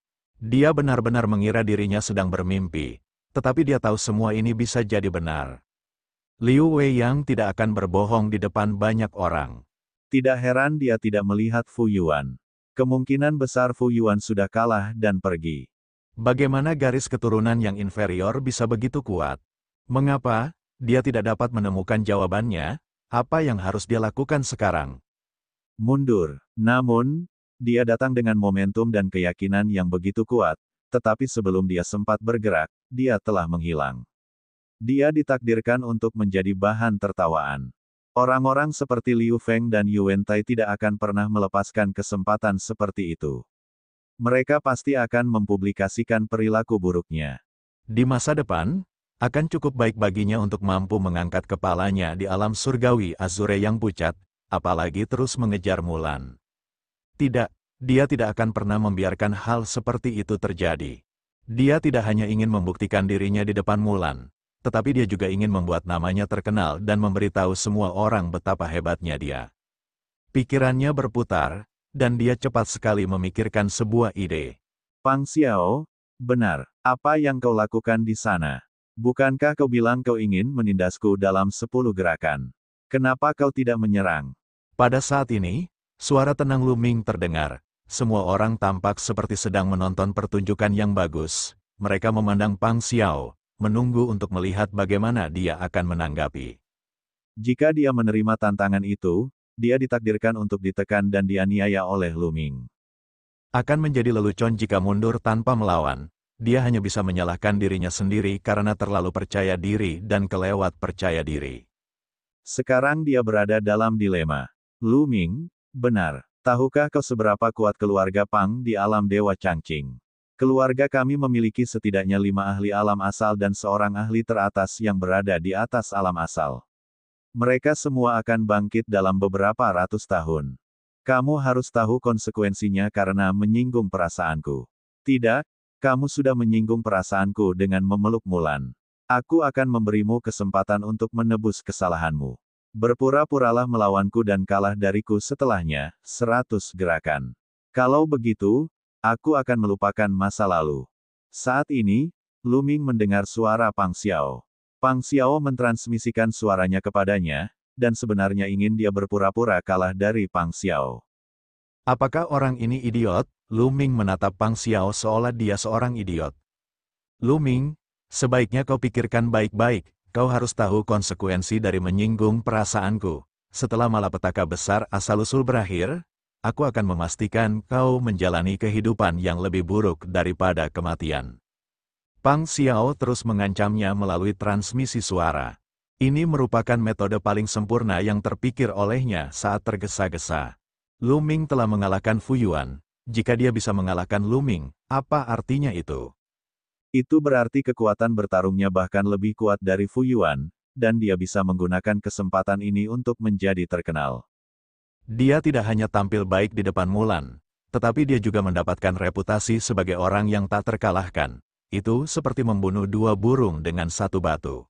Dia benar-benar mengira dirinya sedang bermimpi, tetapi dia tahu semua ini bisa jadi benar. Liu Weiyang tidak akan berbohong di depan banyak orang. Tidak heran dia tidak melihat Fu Yuan. Kemungkinan besar Fu Yuan sudah kalah dan pergi. Bagaimana garis keturunan yang inferior bisa begitu kuat? Mengapa dia tidak dapat menemukan jawabannya? Apa yang harus dia lakukan sekarang? Mundur. Namun, dia datang dengan momentum dan keyakinan yang begitu kuat, tetapi sebelum dia sempat bergerak, dia telah menghilang. Dia ditakdirkan untuk menjadi bahan tertawaan. Orang-orang seperti Liu Feng dan Yuan Tai tidak akan pernah melepaskan kesempatan seperti itu. Mereka pasti akan mempublikasikan perilaku buruknya. Di masa depan, akan cukup baik baginya untuk mampu mengangkat kepalanya di alam surgawi Azure yang pucat, apalagi terus mengejar Mulan. Tidak, dia tidak akan pernah membiarkan hal seperti itu terjadi. Dia tidak hanya ingin membuktikan dirinya di depan Mulan, tetapi dia juga ingin membuat namanya terkenal dan memberitahu semua orang betapa hebatnya dia. Pikirannya berputar, dan dia cepat sekali memikirkan sebuah ide. Pang Xiao, benar, apa yang kau lakukan di sana? Bukankah kau bilang kau ingin menindasku dalam 10 gerakan? Kenapa kau tidak menyerang? Pada saat ini, suara tenang Lu Ming terdengar. Semua orang tampak seperti sedang menonton pertunjukan yang bagus. Mereka memandang Pang Xiao, menunggu untuk melihat bagaimana dia akan menanggapi. Jika dia menerima tantangan itu, dia ditakdirkan untuk ditekan dan dianiaya oleh Lu Ming. Akan menjadi lelucon jika mundur tanpa melawan. Dia hanya bisa menyalahkan dirinya sendiri karena terlalu percaya diri dan kelewat percaya diri. Sekarang dia berada dalam dilema. Lu Ming, benar. Tahukah kau seberapa kuat keluarga Pang di alam Dewa Changqing? Keluarga kami memiliki setidaknya 5 ahli alam asal dan seorang ahli teratas yang berada di atas alam asal. Mereka semua akan bangkit dalam beberapa ratus tahun. Kamu harus tahu konsekuensinya karena menyinggung perasaanku. Tidak, kamu sudah menyinggung perasaanku dengan memeluk Mulan. Aku akan memberimu kesempatan untuk menebus kesalahanmu. Berpura-puralah melawanku dan kalah dariku setelahnya, 100 gerakan. Kalau begitu, aku akan melupakan masa lalu. Saat ini, Lu Ming mendengar suara Pang Xiao. Pang Xiao mentransmisikan suaranya kepadanya, dan sebenarnya ingin dia berpura-pura kalah dari Pang Xiao. Apakah orang ini idiot? Lu Ming menatap Pang Xiao seolah dia seorang idiot. Lu Ming, sebaiknya kau pikirkan baik-baik, kau harus tahu konsekuensi dari menyinggung perasaanku. Setelah malapetaka besar asal-usul berakhir, aku akan memastikan kau menjalani kehidupan yang lebih buruk daripada kematian. Pang Xiao terus mengancamnya melalui transmisi suara. Ini merupakan metode paling sempurna yang terpikir olehnya saat tergesa-gesa. Lu Ming telah mengalahkan Fu Yuan. Jika dia bisa mengalahkan Lu Ming, apa artinya itu? Itu berarti kekuatan bertarungnya bahkan lebih kuat dari Fu Yuan, dan dia bisa menggunakan kesempatan ini untuk menjadi terkenal. Dia tidak hanya tampil baik di depan Mulan, tetapi dia juga mendapatkan reputasi sebagai orang yang tak terkalahkan. Itu seperti membunuh dua burung dengan satu batu.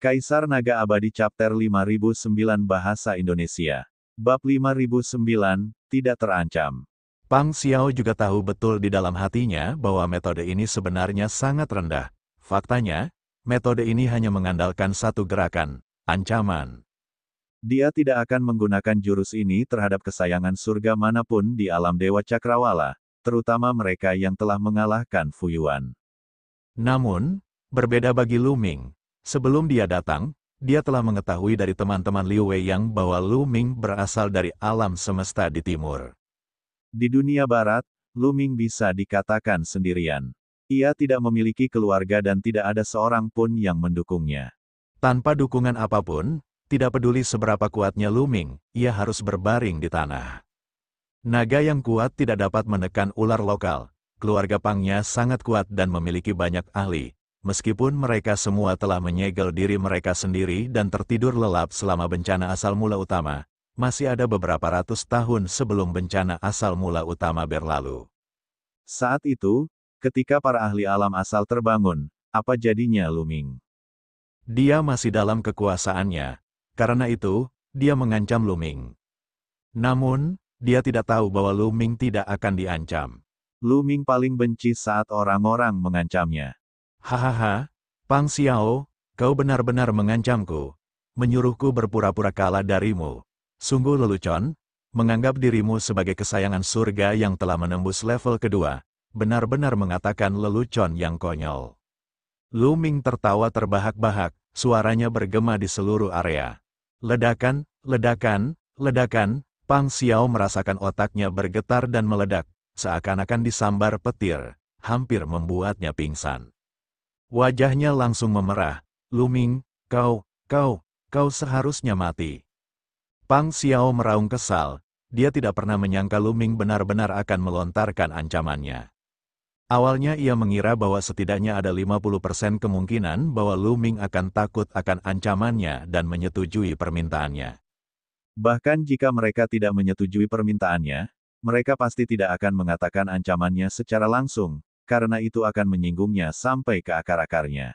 Kaisar Naga Abadi Chapter 5009 Bahasa Indonesia. Bab 5009, Tidak Terancam. Pang Xiao juga tahu betul di dalam hatinya bahwa metode ini sebenarnya sangat rendah. Faktanya, metode ini hanya mengandalkan satu gerakan, ancaman. Dia tidak akan menggunakan jurus ini terhadap kesayangan surga manapun di alam Dewa Cakrawala, terutama mereka yang telah mengalahkan Fu Yuan. Namun, berbeda bagi Lu Ming. Sebelum dia datang, dia telah mengetahui dari teman-teman Liu Weiyang bahwa Lu Ming berasal dari alam semesta di timur. Di dunia barat, Lu Ming bisa dikatakan sendirian. Ia tidak memiliki keluarga dan tidak ada seorang pun yang mendukungnya. Tanpa dukungan apapun, tidak peduli seberapa kuatnya Lu Ming, ia harus berbaring di tanah. Naga yang kuat tidak dapat menekan ular lokal. Keluarga Pangnya sangat kuat dan memiliki banyak ahli. Meskipun mereka semua telah menyegel diri mereka sendiri dan tertidur lelap selama bencana asal mula utama, masih ada beberapa ratus tahun sebelum bencana asal mula utama berlalu. Saat itu, ketika para ahli alam asal terbangun, apa jadinya Lu Ming? Dia masih dalam kekuasaannya, karena itu, dia mengancam Lu Ming. Namun, dia tidak tahu bahwa Lu Ming tidak akan diancam. Lu Ming paling benci saat orang-orang mengancamnya. Hahaha, Pang Xiao, kau benar-benar mengancamku, menyuruhku berpura-pura kalah darimu. Sungguh lelucon, menganggap dirimu sebagai kesayangan surga yang telah menembus level kedua, benar-benar mengatakan lelucon yang konyol. Lu Ming tertawa terbahak-bahak, suaranya bergema di seluruh area. Ledakan, ledakan, ledakan, Pang Xiao merasakan otaknya bergetar dan meledak, seakan-akan disambar petir, hampir membuatnya pingsan. Wajahnya langsung memerah. Lu Ming, kau seharusnya mati. Pang Xiao meraung kesal, dia tidak pernah menyangka Lu Ming benar-benar akan melontarkan ancamannya. Awalnya ia mengira bahwa setidaknya ada 50% kemungkinan bahwa Lu Ming akan takut akan ancamannya dan menyetujui permintaannya. Bahkan jika mereka tidak menyetujui permintaannya, mereka pasti tidak akan mengatakan ancamannya secara langsung, karena itu akan menyinggungnya sampai ke akar-akarnya.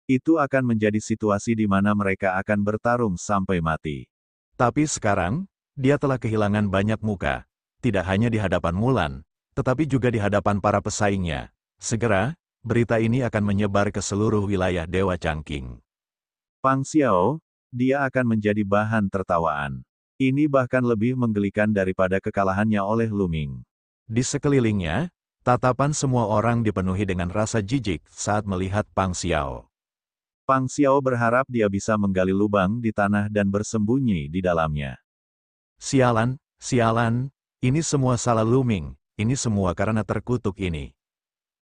Itu akan menjadi situasi di mana mereka akan bertarung sampai mati. Tapi sekarang, dia telah kehilangan banyak muka, tidak hanya di hadapan Mulan, tetapi juga di hadapan para pesaingnya. Segera, berita ini akan menyebar ke seluruh wilayah Dewa Changqing. Pang Xiao, dia akan menjadi bahan tertawaan. Ini bahkan lebih menggelikan daripada kekalahannya oleh Lu Ming. Di sekelilingnya, tatapan semua orang dipenuhi dengan rasa jijik saat melihat Pang Xiao. Pang Xiao berharap dia bisa menggali lubang di tanah dan bersembunyi di dalamnya. Sialan, sialan, ini semua salah Lu Ming, ini semua karena terkutuk ini.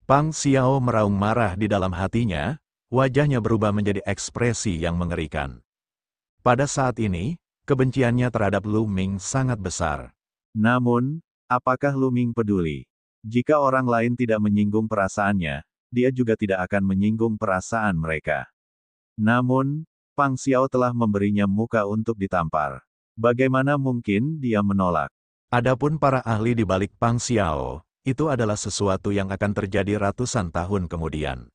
Pang Xiao meraung marah di dalam hatinya, wajahnya berubah menjadi ekspresi yang mengerikan. Pada saat ini, kebenciannya terhadap Lu Ming sangat besar. Namun, apakah Lu Ming peduli? Jika orang lain tidak menyinggung perasaannya, dia juga tidak akan menyinggung perasaan mereka. Namun, Pang Xiao telah memberinya muka untuk ditampar. Bagaimana mungkin dia menolak? Adapun para ahli di balik Pang Xiao, itu adalah sesuatu yang akan terjadi ratusan tahun kemudian.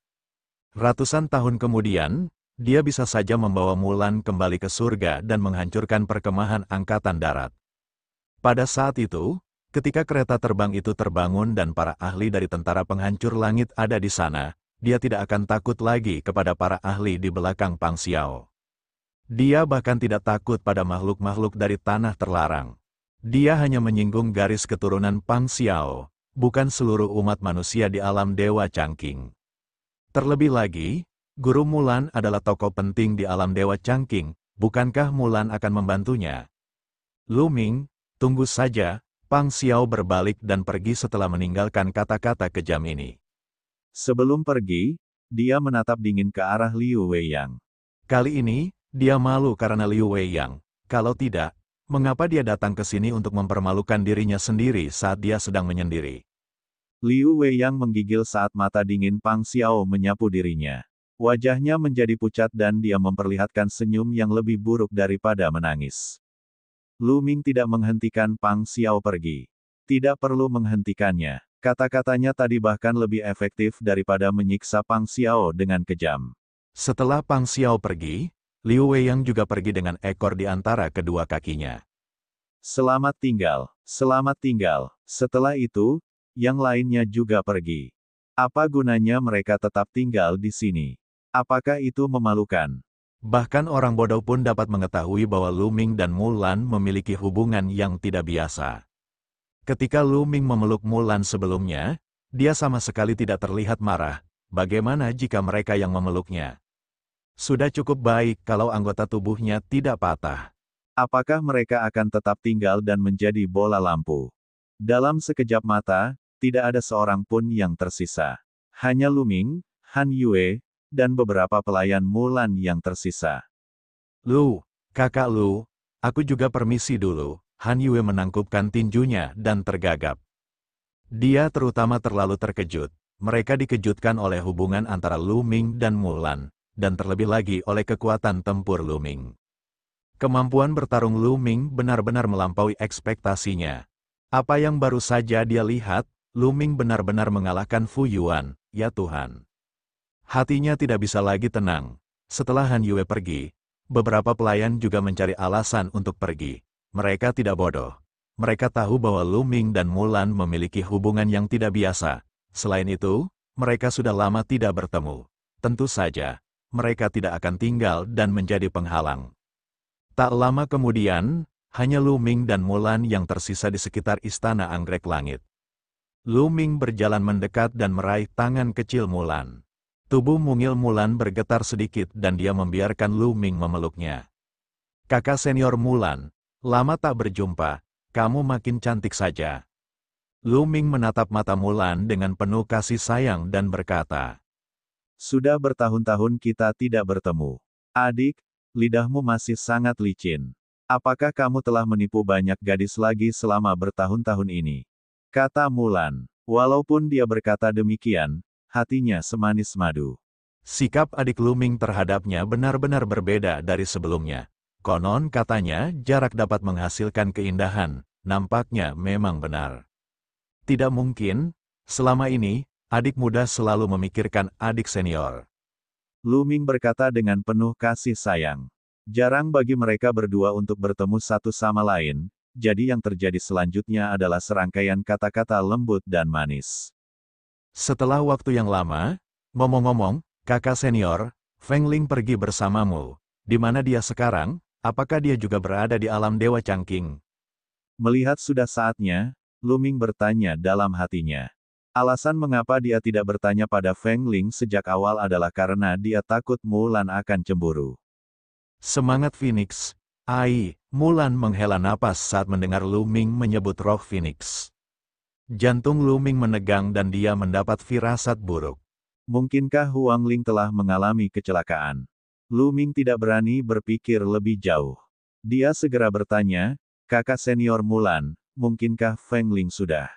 Ratusan tahun kemudian, dia bisa saja membawa Mulan kembali ke surga dan menghancurkan perkemahan angkatan darat. Pada saat itu, ketika kereta terbang itu terbangun dan para ahli dari tentara penghancur langit ada di sana, dia tidak akan takut lagi kepada para ahli di belakang Pang Xiao. Dia bahkan tidak takut pada makhluk-makhluk dari tanah terlarang. Dia hanya menyinggung garis keturunan Pang Xiao, bukan seluruh umat manusia di alam Dewa Changqing. Terlebih lagi, Guru Mulan adalah tokoh penting di alam Dewa Changqing, bukankah Mulan akan membantunya? Lu Ming, tunggu saja, Pang Xiao berbalik dan pergi setelah meninggalkan kata-kata kejam ini. Sebelum pergi, dia menatap dingin ke arah Liu Weiyang. Kali ini, dia malu karena Liu Weiyang. Kalau tidak, mengapa dia datang ke sini untuk mempermalukan dirinya sendiri saat dia sedang menyendiri? Liu Weiyang menggigil saat mata dingin Pang Xiao menyapu dirinya. Wajahnya menjadi pucat dan dia memperlihatkan senyum yang lebih buruk daripada menangis. Lu Ming tidak menghentikan Pang Xiao pergi. Tidak perlu menghentikannya. Kata-katanya tadi bahkan lebih efektif daripada menyiksa Pang Xiao dengan kejam. Setelah Pang Xiao pergi, Liu Weiyang juga pergi dengan ekor di antara kedua kakinya. Selamat tinggal, selamat tinggal. Setelah itu, yang lainnya juga pergi. Apa gunanya mereka tetap tinggal di sini? Apakah itu memalukan? Bahkan orang bodoh pun dapat mengetahui bahwa Lu Ming dan Mulan memiliki hubungan yang tidak biasa. Ketika Lu Ming memeluk Mulan sebelumnya, dia sama sekali tidak terlihat marah. Bagaimana jika mereka yang memeluknya? Sudah cukup baik kalau anggota tubuhnya tidak patah. Apakah mereka akan tetap tinggal dan menjadi bola lampu? Dalam sekejap mata, tidak ada seorang pun yang tersisa. Hanya Lu Ming, Han Yue, dan beberapa pelayan Mulan yang tersisa. Lu, kakak Lu, aku juga permisi dulu. Han Yue menangkupkan tinjunya dan tergagap. Dia terutama terlalu terkejut. Mereka dikejutkan oleh hubungan antara Lu Ming dan Mulan, dan terlebih lagi oleh kekuatan tempur Lu Ming. Kemampuan bertarung Lu Ming benar-benar melampaui ekspektasinya. Apa yang baru saja dia lihat, Lu Ming benar-benar mengalahkan Fu Yuan, ya Tuhan. Hatinya tidak bisa lagi tenang. Setelah Han Yue pergi, beberapa pelayan juga mencari alasan untuk pergi. Mereka tidak bodoh. Mereka tahu bahwa Lu Ming dan Mulan memiliki hubungan yang tidak biasa. Selain itu, mereka sudah lama tidak bertemu. Tentu saja, mereka tidak akan tinggal dan menjadi penghalang. Tak lama kemudian, hanya Lu Ming dan Mulan yang tersisa di sekitar Istana Anggrek Langit. Lu Ming berjalan mendekat dan meraih tangan kecil Mulan. Tubuh mungil Mulan bergetar sedikit dan dia membiarkan Lu Ming memeluknya. Kakak senior Mulan, lama tak berjumpa, kamu makin cantik saja. Lu Ming menatap mata Mulan dengan penuh kasih sayang dan berkata, Sudah bertahun-tahun kita tidak bertemu. Adik, lidahmu masih sangat licin. Apakah kamu telah menipu banyak gadis lagi selama bertahun-tahun ini? Kata Mulan. Walaupun dia berkata demikian, hatinya semanis madu. Sikap adik Lu Ming terhadapnya benar-benar berbeda dari sebelumnya. Konon katanya jarak dapat menghasilkan keindahan, nampaknya memang benar. Tidak mungkin, selama ini, adik muda selalu memikirkan adik senior. Lu Ming berkata dengan penuh kasih sayang. Jarang bagi mereka berdua untuk bertemu satu sama lain, jadi yang terjadi selanjutnya adalah serangkaian kata-kata lembut dan manis. Setelah waktu yang lama, ngomong-ngomong, kakak senior, Feng Ling pergi bersamamu. Di mana dia sekarang? Apakah dia juga berada di alam Dewa Changqing? Melihat sudah saatnya, Lu Ming bertanya dalam hatinya. Alasan mengapa dia tidak bertanya pada Feng Ling sejak awal adalah karena dia takut Mulan akan cemburu. Semangat Phoenix. Ai, Mulan menghela napas saat mendengar Lu Ming menyebut roh Phoenix. Jantung Lu Ming menegang dan dia mendapat firasat buruk. Mungkinkah Huang Ling telah mengalami kecelakaan? Lu Ming tidak berani berpikir lebih jauh. Dia segera bertanya, kakak senior Mulan, mungkinkah Feng Ling sudah?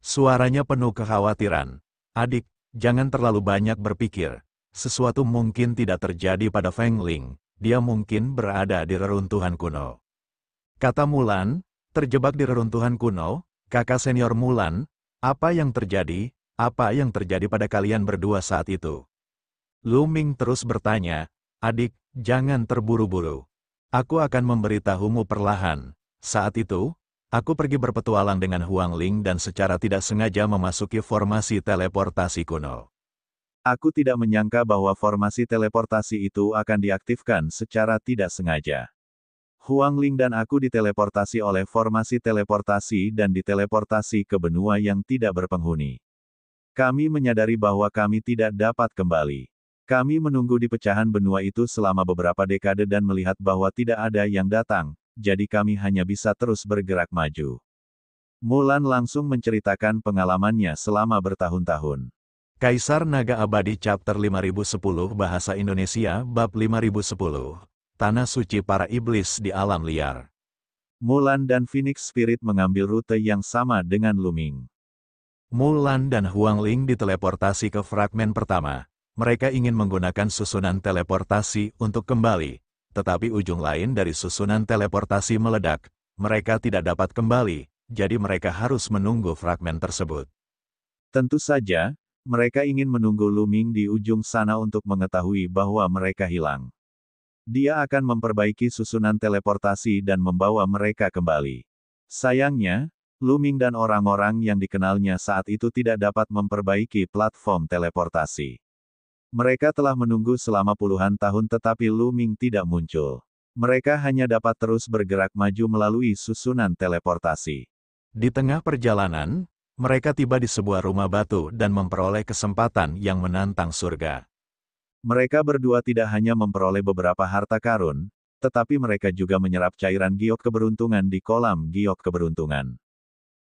Suaranya penuh kekhawatiran. Adik, jangan terlalu banyak berpikir. Sesuatu mungkin tidak terjadi pada Feng Ling. dia mungkin berada di reruntuhan kuno. Kata Mulan, terjebak di reruntuhan kuno, kakak senior Mulan, apa yang terjadi? Apa yang terjadi pada kalian berdua saat itu? Lu Ming terus bertanya, adik, jangan terburu-buru. Aku akan memberitahumu perlahan. Saat itu, aku pergi berpetualang dengan Huang Ling dan secara tidak sengaja memasuki formasi teleportasi kuno. Aku tidak menyangka bahwa formasi teleportasi itu akan diaktifkan secara tidak sengaja. Huang Ling dan aku diteleportasi oleh formasi teleportasi dan diteleportasi ke benua yang tidak berpenghuni. Kami menyadari bahwa kami tidak dapat kembali. Kami menunggu di pecahan benua itu selama beberapa dekade dan melihat bahwa tidak ada yang datang, jadi kami hanya bisa terus bergerak maju. Mulan langsung menceritakan pengalamannya selama bertahun-tahun. Kaisar Naga Abadi Chapter 5010 Bahasa Indonesia Bab 5010 Tanah Suci Para Iblis di Alam Liar. Mulan dan Phoenix Spirit mengambil rute yang sama dengan Lu Ming. Mulan dan Huang Ling diteleportasi ke fragmen pertama. Mereka ingin menggunakan susunan teleportasi untuk kembali, tetapi ujung lain dari susunan teleportasi meledak. Mereka tidak dapat kembali, jadi mereka harus menunggu fragmen tersebut. Tentu saja, mereka ingin menunggu Lu Ming di ujung sana untuk mengetahui bahwa mereka hilang. Dia akan memperbaiki susunan teleportasi dan membawa mereka kembali. Sayangnya, Lu Ming dan orang-orang yang dikenalnya saat itu tidak dapat memperbaiki platform teleportasi. Mereka telah menunggu selama puluhan tahun tetapi Lu Ming tidak muncul. Mereka hanya dapat terus bergerak maju melalui susunan teleportasi. Di tengah perjalanan, mereka tiba di sebuah rumah batu dan memperoleh kesempatan yang menantang surga. Mereka berdua tidak hanya memperoleh beberapa harta karun, tetapi mereka juga menyerap cairan giok keberuntungan di kolam giok keberuntungan.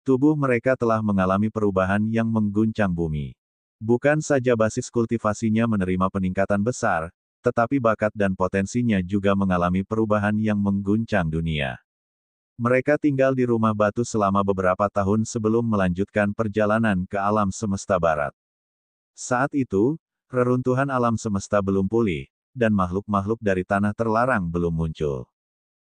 Tubuh mereka telah mengalami perubahan yang mengguncang bumi. Bukan saja basis kultivasinya menerima peningkatan besar, tetapi bakat dan potensinya juga mengalami perubahan yang mengguncang dunia. Mereka tinggal di rumah batu selama beberapa tahun sebelum melanjutkan perjalanan ke alam semesta barat. Saat itu, reruntuhan alam semesta belum pulih, dan makhluk-makhluk dari tanah terlarang belum muncul.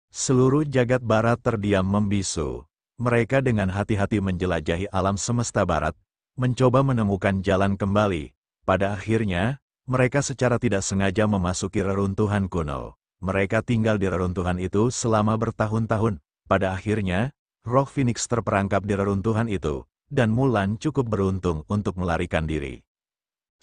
Seluruh jagat barat terdiam membisu. Mereka dengan hati-hati menjelajahi alam semesta barat, mencoba menemukan jalan kembali. Pada akhirnya, mereka secara tidak sengaja memasuki reruntuhan kuno. Mereka tinggal di reruntuhan itu selama bertahun-tahun. Pada akhirnya, roh Phoenix terperangkap di reruntuhan itu, dan Mulan cukup beruntung untuk melarikan diri.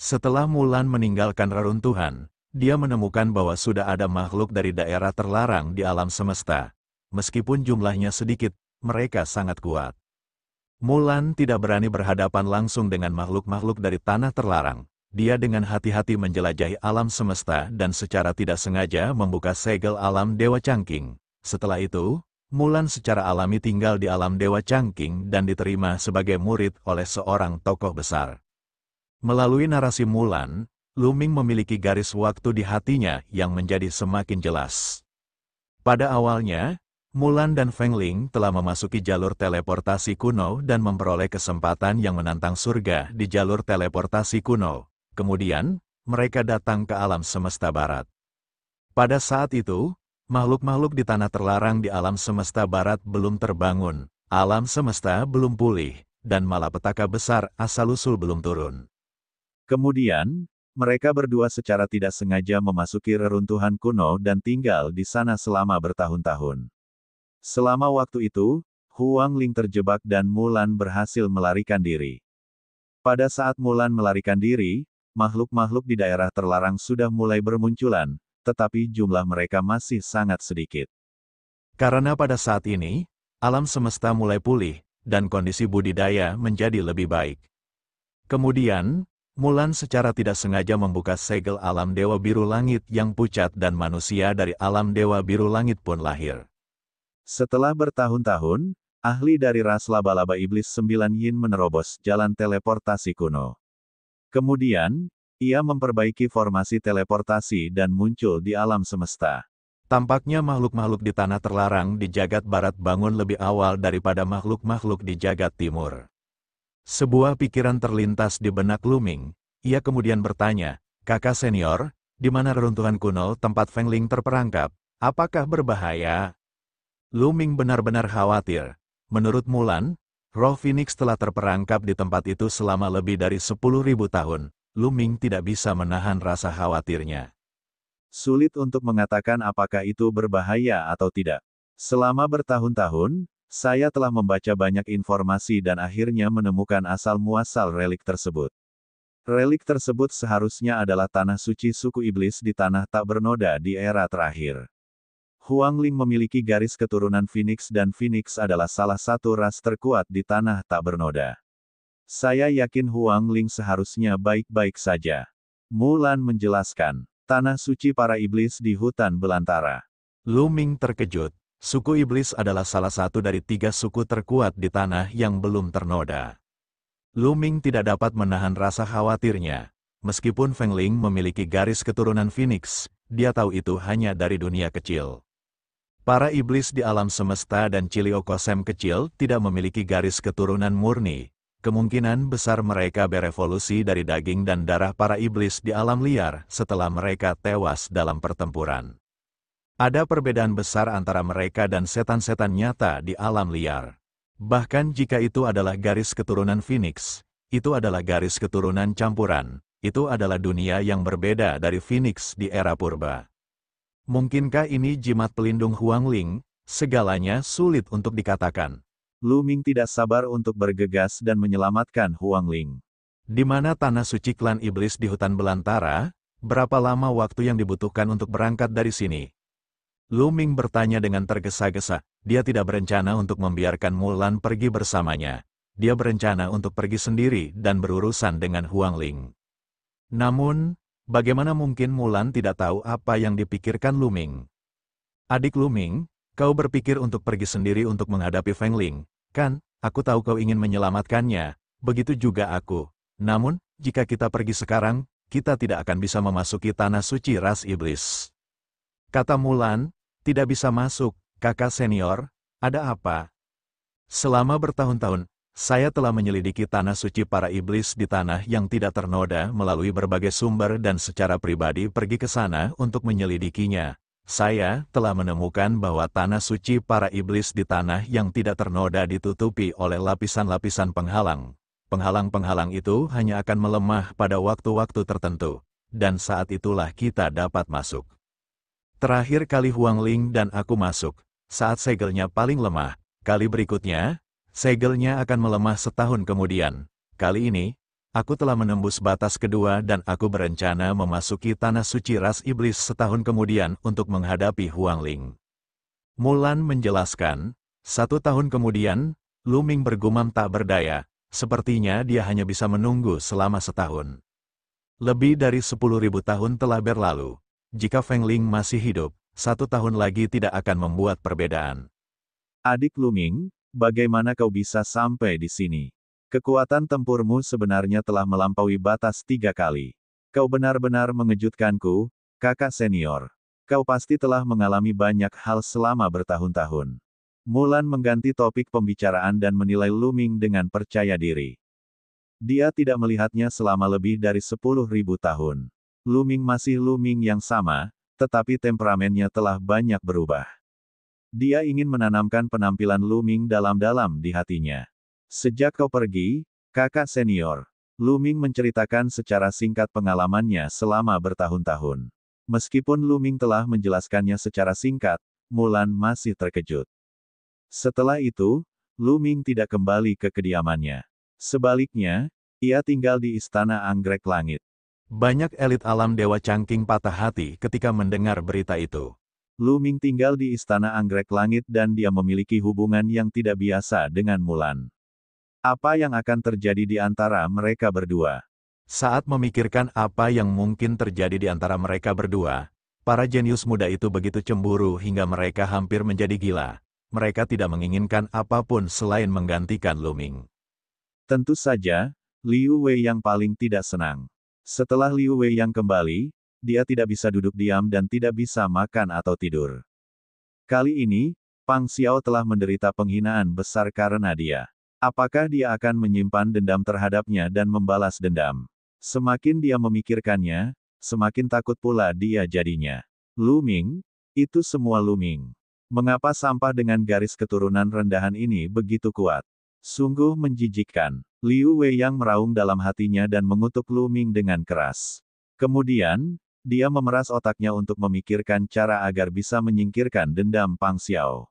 Setelah Mulan meninggalkan reruntuhan, dia menemukan bahwa sudah ada makhluk dari daerah terlarang di alam semesta. Meskipun jumlahnya sedikit, mereka sangat kuat. Mulan tidak berani berhadapan langsung dengan makhluk-makhluk dari tanah terlarang. Dia dengan hati-hati menjelajahi alam semesta dan secara tidak sengaja membuka segel alam Dewa Changqing. Setelah itu, Mulan secara alami tinggal di alam Dewa Changqing dan diterima sebagai murid oleh seorang tokoh besar. Melalui narasi Mulan, Lu Ming memiliki garis waktu di hatinya yang menjadi semakin jelas. Pada awalnya, Mulan dan Feng Ling telah memasuki jalur teleportasi kuno dan memperoleh kesempatan yang menantang surga di jalur teleportasi kuno. Kemudian, mereka datang ke alam semesta barat. Pada saat itu, makhluk-makhluk di tanah terlarang di alam semesta barat belum terbangun, alam semesta belum pulih, dan malapetaka besar asal-usul belum turun. Kemudian, mereka berdua secara tidak sengaja memasuki reruntuhan kuno dan tinggal di sana selama bertahun-tahun. Selama waktu itu, Huang Ling terjebak dan Mulan berhasil melarikan diri. Pada saat Mulan melarikan diri, makhluk-makhluk di daerah terlarang sudah mulai bermunculan, tetapi jumlah mereka masih sangat sedikit. Karena pada saat ini, alam semesta mulai pulih, dan kondisi budidaya menjadi lebih baik. Kemudian, Mulan secara tidak sengaja membuka segel alam Dewa Biru Langit yang pucat dan manusia dari alam Dewa Biru Langit pun lahir. Setelah bertahun-tahun, ahli dari ras laba-laba iblis 9 Yin menerobos jalan teleportasi kuno. Kemudian, ia memperbaiki formasi teleportasi dan muncul di alam semesta. Tampaknya makhluk-makhluk di tanah terlarang di jagat barat bangun lebih awal daripada makhluk-makhluk di jagat timur. Sebuah pikiran terlintas di benak Lu Ming. Ia kemudian bertanya, "Kakak senior, Di mana reruntuhan kuno tempat Feng Ling terperangkap? Apakah berbahaya? Lu Ming benar-benar khawatir. Menurut Mulan, roh Phoenix telah terperangkap di tempat itu selama lebih dari 10.000 tahun. Lu Ming tidak bisa menahan rasa khawatirnya. Sulit untuk mengatakan apakah itu berbahaya atau tidak. Selama bertahun-tahun, saya telah membaca banyak informasi dan akhirnya menemukan asal-muasal relik tersebut. Relik tersebut seharusnya adalah tanah suci suku iblis di tanah tak bernoda di era terakhir. Huang Ling memiliki garis keturunan Phoenix dan Phoenix adalah salah satu ras terkuat di tanah tak bernoda. Saya yakin Huang Ling seharusnya baik-baik saja. Mulan menjelaskan, tanah suci para iblis di hutan belantara. Lu Ming terkejut. Suku iblis adalah salah satu dari 3 suku terkuat di tanah yang belum ternoda. Lu Ming tidak dapat menahan rasa khawatirnya. Meskipun Feng Ling memiliki garis keturunan Phoenix, dia tahu itu hanya dari dunia kecil. Para iblis di alam semesta dan Chiliocosem kecil tidak memiliki garis keturunan murni. Kemungkinan besar mereka berevolusi dari daging dan darah para iblis di alam liar setelah mereka tewas dalam pertempuran. Ada perbedaan besar antara mereka dan setan-setan nyata di alam liar. Bahkan jika itu adalah garis keturunan Phoenix, itu adalah garis keturunan campuran, itu adalah dunia yang berbeda dari Phoenix di era purba. Mungkinkah ini jimat pelindung Huang Ling? Segalanya sulit untuk dikatakan. Lu Ming tidak sabar untuk bergegas dan menyelamatkan Huang Ling. Di mana tanah suci klan iblis di hutan belantara? Berapa lama waktu yang dibutuhkan untuk berangkat dari sini? Lu Ming bertanya dengan tergesa-gesa. Dia tidak berencana untuk membiarkan Mulan pergi bersamanya. Dia berencana untuk pergi sendiri dan berurusan dengan Huang Ling. Namun, bagaimana mungkin Mulan tidak tahu apa yang dipikirkan Lu Ming? Adik Lu Ming, kau berpikir untuk pergi sendiri untuk menghadapi Feng Ling, kan? Aku tahu kau ingin menyelamatkannya, begitu juga aku. Namun, jika kita pergi sekarang, kita tidak akan bisa memasuki tanah suci ras iblis. Kata Mulan, tidak bisa masuk. Kakak senior, ada apa? Selama bertahun-tahun, saya telah menyelidiki tanah suci para iblis di tanah yang tidak ternoda melalui berbagai sumber dan secara pribadi pergi ke sana untuk menyelidikinya. Saya telah menemukan bahwa tanah suci para iblis di tanah yang tidak ternoda ditutupi oleh lapisan-lapisan penghalang. Penghalang-penghalang itu hanya akan melemah pada waktu-waktu tertentu, dan saat itulah kita dapat masuk. Terakhir kali Huang Ling dan aku masuk, saat segelnya paling lemah. Kali berikutnya, segelnya akan melemah setahun kemudian. Kali ini, aku telah menembus batas kedua dan aku berencana memasuki tanah suci ras iblis setahun kemudian untuk menghadapi Huang Ling. Mulan menjelaskan, 1 tahun kemudian, Lu Ming bergumam tak berdaya, sepertinya dia hanya bisa menunggu selama setahun. Lebih dari 10.000 tahun telah berlalu. Jika Feng Ling masih hidup, 1 tahun lagi tidak akan membuat perbedaan. Adik Lu Ming, bagaimana kau bisa sampai di sini? Kekuatan tempurmu sebenarnya telah melampaui batas 3 kali. Kau benar-benar mengejutkanku, kakak senior. Kau pasti telah mengalami banyak hal selama bertahun-tahun. Mulan mengganti topik pembicaraan dan menilai Lu Ming dengan percaya diri. Dia tidak melihatnya selama lebih dari 10.000 tahun. Lu Ming masih Lu Ming yang sama, tetapi temperamennya telah banyak berubah. Dia ingin menanamkan penampilan Lu Ming dalam-dalam di hatinya. Sejak kau pergi, kakak senior, Lu Ming menceritakan secara singkat pengalamannya selama bertahun-tahun. Meskipun Lu Ming telah menjelaskannya secara singkat, Mulan masih terkejut. Setelah itu, Lu Ming tidak kembali ke kediamannya. Sebaliknya, ia tinggal di Istana Anggrek Langit. Banyak elit alam Dewa Changqing patah hati ketika mendengar berita itu. Lu Ming tinggal di Istana Anggrek Langit dan dia memiliki hubungan yang tidak biasa dengan Mulan. Apa yang akan terjadi di antara mereka berdua? Saat memikirkan apa yang mungkin terjadi di antara mereka berdua, para jenius muda itu begitu cemburu hingga mereka hampir menjadi gila. Mereka tidak menginginkan apapun selain menggantikan Lu Ming. Tentu saja, Liu Wei yang paling tidak senang. Setelah Liu Wei yang kembali, dia tidak bisa duduk diam dan tidak bisa makan atau tidur. Kali ini, Pang Xiao telah menderita penghinaan besar karena dia. Apakah dia akan menyimpan dendam terhadapnya dan membalas dendam? Semakin dia memikirkannya, semakin takut pula dia jadinya. Lu Ming, itu semua Lu Ming. Mengapa sampah dengan garis keturunan rendahan ini begitu kuat? Sungguh menjijikkan. Liu Weiyang meraung dalam hatinya dan mengutuk Lu Ming dengan keras. Kemudian, dia memeras otaknya untuk memikirkan cara agar bisa menyingkirkan dendam Pang Xiao.